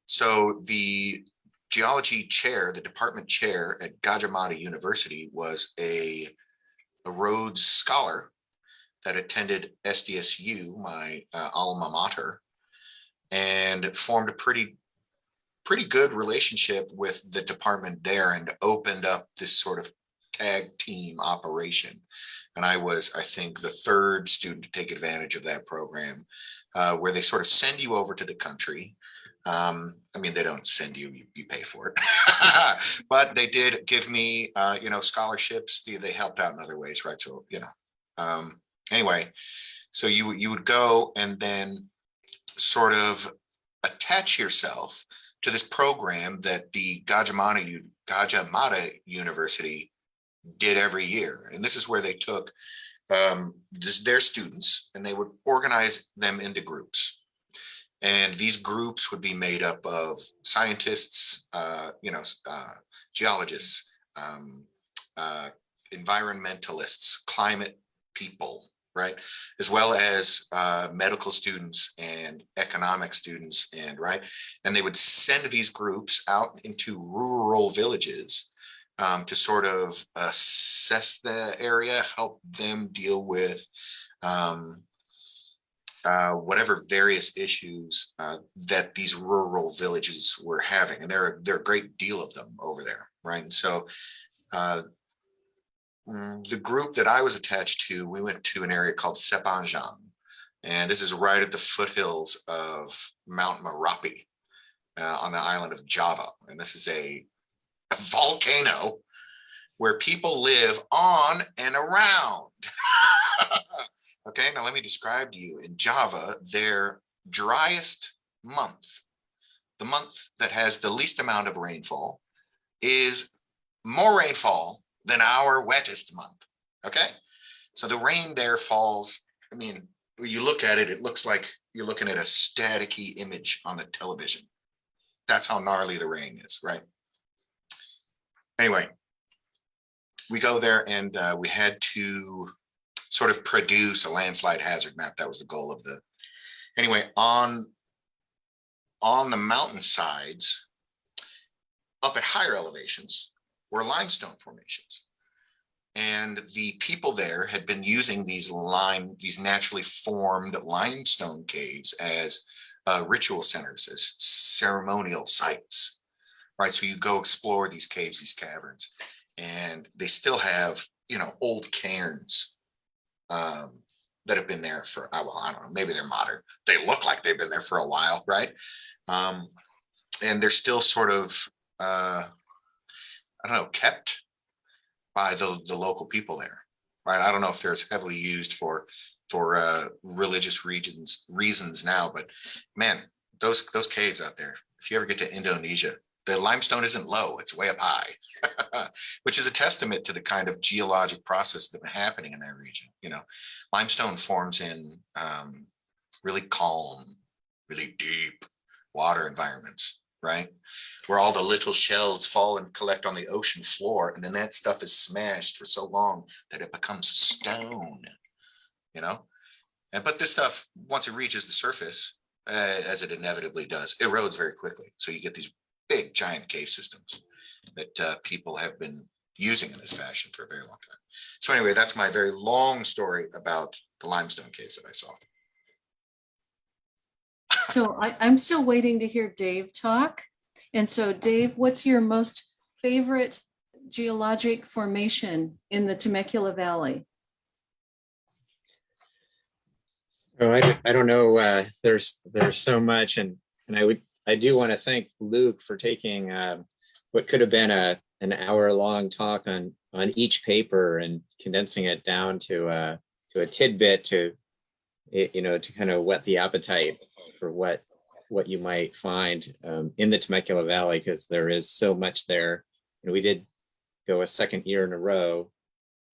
So the geology chair, the department chair at Gajah Mada University, was a Rhodes Scholar that attended SDSU, my alma mater, and formed a pretty good relationship with the department there and opened up this sort of tag team operation. And I was, I think, the third student to take advantage of that program, where they sort of send you over to the country. I mean, they don't send you, you pay for it, but they did give me, scholarships. They helped out in other ways, right? So, anyway, so you would go and then sort of attach yourself to this program that the Gajah Mada University did every year. And this is where they took their students and they would organize them into groups. And these groups would be made up of scientists, geologists, environmentalists, climate people, right? As well as medical students and economic students, and they would send these groups out into rural villages to sort of assess the area, help them deal with whatever various issues that these rural villages were having. And there are a great deal of them over there, right? And so the group that I was attached to, we went to an area called Sepanjang, and this is right at the foothills of Mount Merapi on the island of Java. And this is a volcano where people live on and around. Okay, now let me describe to you. In Java, their driest month, the month that has the least amount of rainfall, is more rainfall than our wettest month. Okay, so the rain there falls. I mean, when you look at it, it looks like you're looking at a staticky image on the television. That's how gnarly the rain is, right? Anyway, we go there and we had to sort of produce a landslide hazard map. That was the goal of the, anyway, on the mountainsides, up at higher elevations, were limestone formations. And the people there had been using these naturally formed limestone caves as ritual centers, as ceremonial sites, right? So you go explore these caves, these caverns, and they still have, old cairns that have been there for, well, I don't know, maybe they're modern. They look like they've been there for a while, right? And they're still sort of, kept by the local people there, right? I don't know if they're as heavily used for religious reasons now, but man, those caves out there, if you ever get to Indonesia, the limestone isn't low, it's way up high, which is a testament to the kind of geologic process that's been happening in that region. Limestone forms in really calm, really deep water environments, right? Where all the little shells fall and collect on the ocean floor, and then that stuff is smashed for so long that it becomes stone, but this stuff, once it reaches the surface, as it inevitably does, erodes very quickly. So you get these big giant cave systems that people have been using in this fashion for a very long time. So anyway, that's my very long story about the limestone caves that I saw. So I'm still waiting to hear Dave talk. And so Dave, what's your most favorite geologic formation in the Temecula Valley? Oh, I don't know. There's so much, and I do want to thank Luke for taking what could have been an hour-long talk on each paper and condensing it down to a tidbit to kind of whet the appetite for what what you might find in the Temecula Valley, because there is so much there. And we did go a second year in a row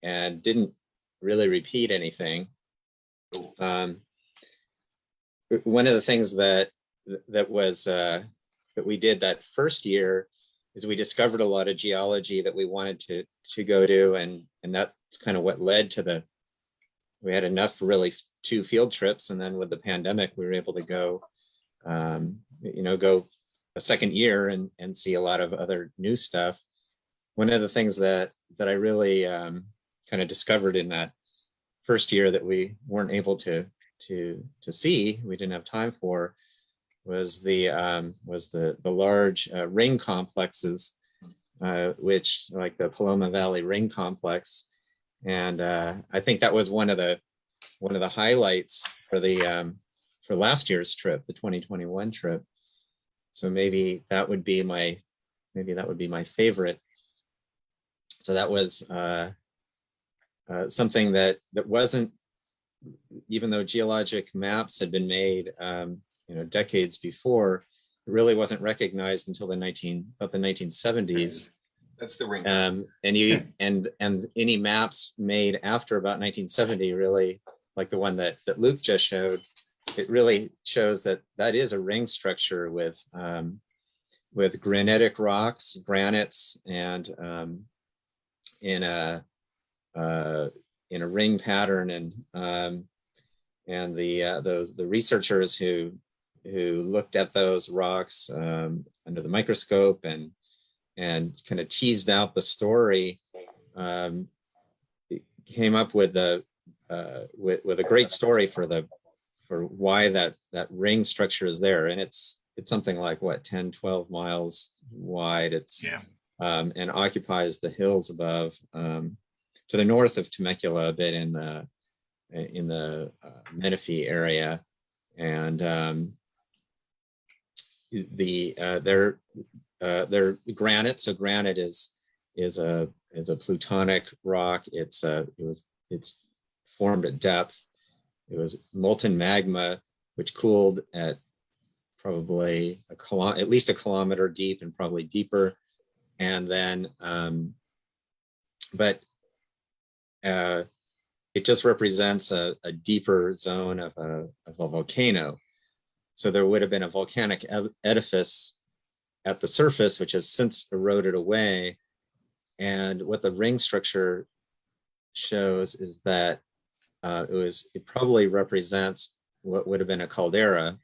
and didn't really repeat anything. One of the things that we did that first year is we discovered a lot of geology that we wanted to go to, and that's kind of what led to we had enough for really 2 field trips, and then with the pandemic we were able to go go a second year and see a lot of other new stuff. One of the things that I really kind of discovered in that first year that we weren't able to see, we didn't have time for, was the large ring complexes, which like the Paloma Valley Ring Complex, and I think that was one of the highlights for last year's trip, the 2021 trip. So maybe that would be my favorite. So that was something that wasn't, even though geologic maps had been made decades before, it really wasn't recognized until the 1970s. That's the ring. And any maps made after about 1970, really, like the one that Luke just showed, it really shows that is a ring structure with granitic rocks, granites, and in a ring pattern, and the researchers who looked at those rocks under the microscope and kind of teased out the story, came up with a great story for why that ring structure is there. And it's something like 10, 12 miles wide. It's and occupies the hills above, to the north of Temecula, a bit in the Menifee area, and they're granite. So granite is a plutonic rock. It's formed at depth. It was molten magma, which cooled at probably at least a kilometer deep and probably deeper. And then, it just represents a deeper zone of a volcano. So there would have been a volcanic edifice at the surface, which has since eroded away. And what the ring structure shows is that it probably represents what would have been a caldera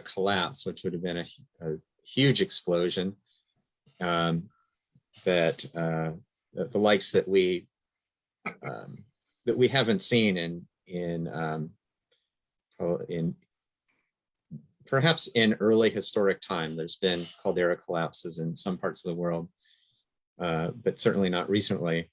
collapse, which would have been a huge explosion, that the likes that we haven't seen in perhaps in early historic time. There's been caldera collapses in some parts of the world, but certainly not recently.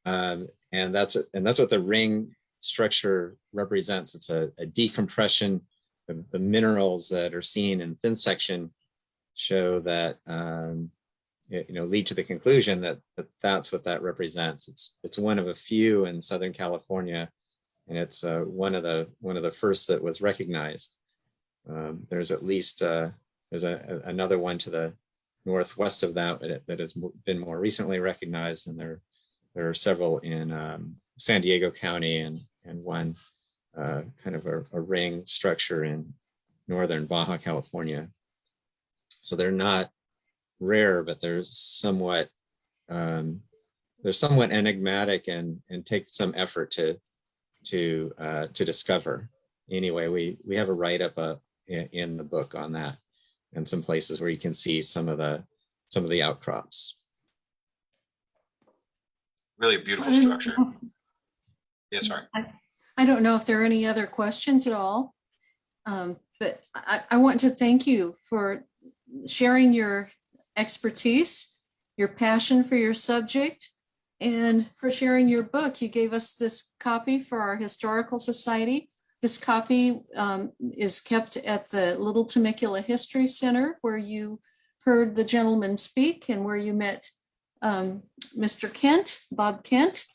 And that's what the ring structure represents. It's a decompression. The minerals that are seen in thin section show that lead to the conclusion that that's what that represents. It's one of a few in Southern California, and it's one of the first that was recognized. There's at least there's another one to the northwest of that has been more recently recognized, and there are several in San Diego County and one kind of a ring structure in northern Baja California. So they're not rare, but they're somewhat enigmatic and take some effort to discover. Anyway, we have a write-up in the book on that, and some places where you can see some of the outcrops. Really a beautiful structure. Yeah, sorry. I don't know if there are any other questions at all, but I want to thank you for sharing your expertise, your passion for your subject, and for sharing your book. You gave us this copy for our Historical Society. This copy is kept at the Little Temecula History Center, where you heard the gentleman speak and where you met Mr. Kent, Bob Kent,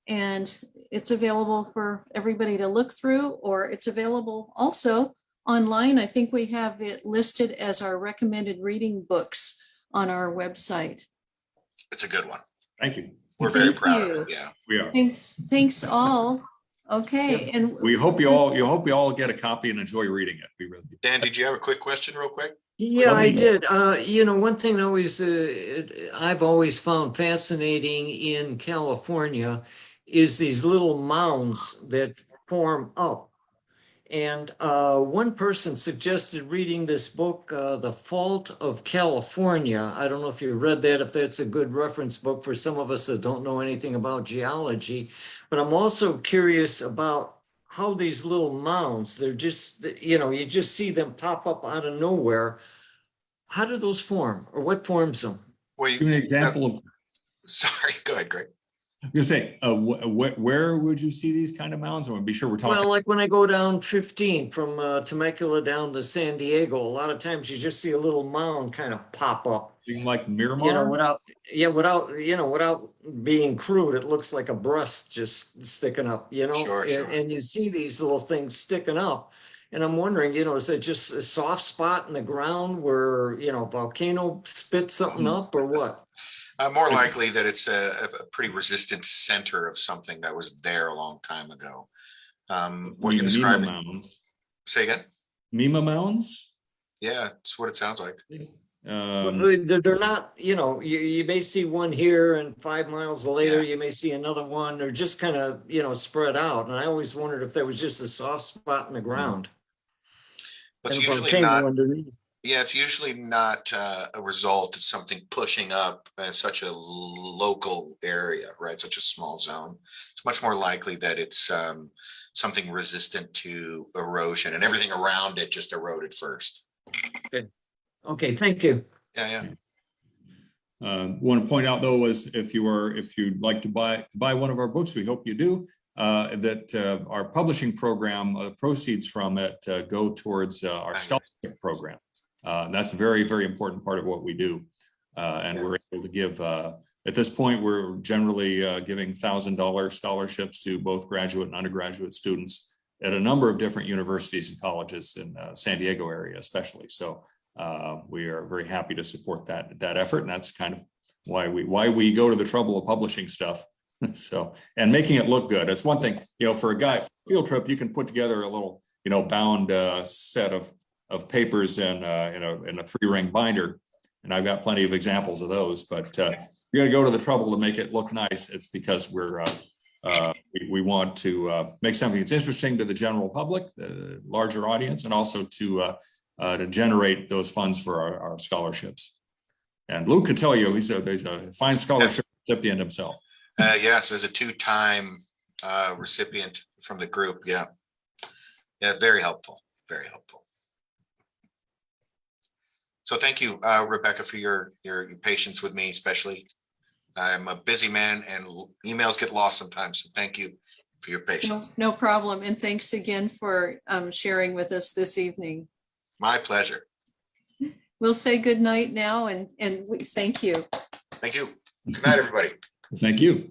and it's available for everybody to look through, or it's available also online. I think we have it listed as our recommended reading books on our website. It's a good one. Thank you. We're very Thank proud you. of it. Yeah. We are. Thanks all. Okay, and We hope you all get a copy and enjoy reading it. We really do. Dan, did you have a quick question real quick? Yeah, Let I me- did. One thing I've always found fascinating in California is these little mounds that form up. And one person suggested reading this book, The Fault of California. I don't know if you read that, if that's a good reference book for some of us that don't know anything about geology. But I'm also curious about how these little mounds, they're just, you just see them pop up out of nowhere. How do those form, or what forms them? Well, Give me an example of. sorry, go ahead, Greg. I'm gonna say, where would you see these kind of mounds? I want to be sure we're talking. Well, like when I go down 15 from Temecula down to San Diego, a lot of times you just see a little mound kind of pop up. Like Miramar? Without being crude, it looks like a breast just sticking up, Sure, sure. and you see these little things sticking up. And I'm wondering, is it just a soft spot in the ground where, volcano spits something up or what? More likely that it's a pretty resistant center of something that was there a long time ago. What you're Mima describing. mounds. Say again? Mima mounds? Yeah, it's what it sounds like. They're not, you may see one here and 5 miles later, Yeah. you may see another one. They're just kind of, spread out. And I always wondered if there was just a soft spot in the ground. But it's And a usually volcano not. underneath. Yeah, it's usually not a result of something pushing up in such a local area, right? Such a small zone. It's much more likely that it's something resistant to erosion, and everything around it just eroded first. Okay, thank you. Yeah. Want to point out though, is if you'd like to buy one of our books, we hope you do. That our publishing program, proceeds from it go towards our scholarship program. That's a very, very important part of what we do. And we're able to give, at this point, we're generally giving $1,000 scholarships to both graduate and undergraduate students at a number of different universities and colleges in San Diego area, especially. So we are very happy to support that effort. And that's kind of why we go to the trouble of publishing stuff. So, and making it look good. It's one thing, for a guy field trip, you can put together a little, bound set of papers in a 3-ring binder. And I've got plenty of examples of those, but you're going to go to the trouble to make it look nice. It's because we want to make something that's interesting to the general public, the larger audience, and also to generate those funds for our scholarships. And Luke could tell you, he's a fine scholarship recipient himself. Yes, as a 2-time recipient from the group. Yeah, very helpful. Very helpful. So thank you, Rebecca, for your patience with me, especially. I'm a busy man and emails get lost sometimes. So thank you for your patience. No problem. And thanks again for sharing with us this evening. My pleasure. We'll say good night now and we thank you. Thank you. Good night, everybody. Thank you.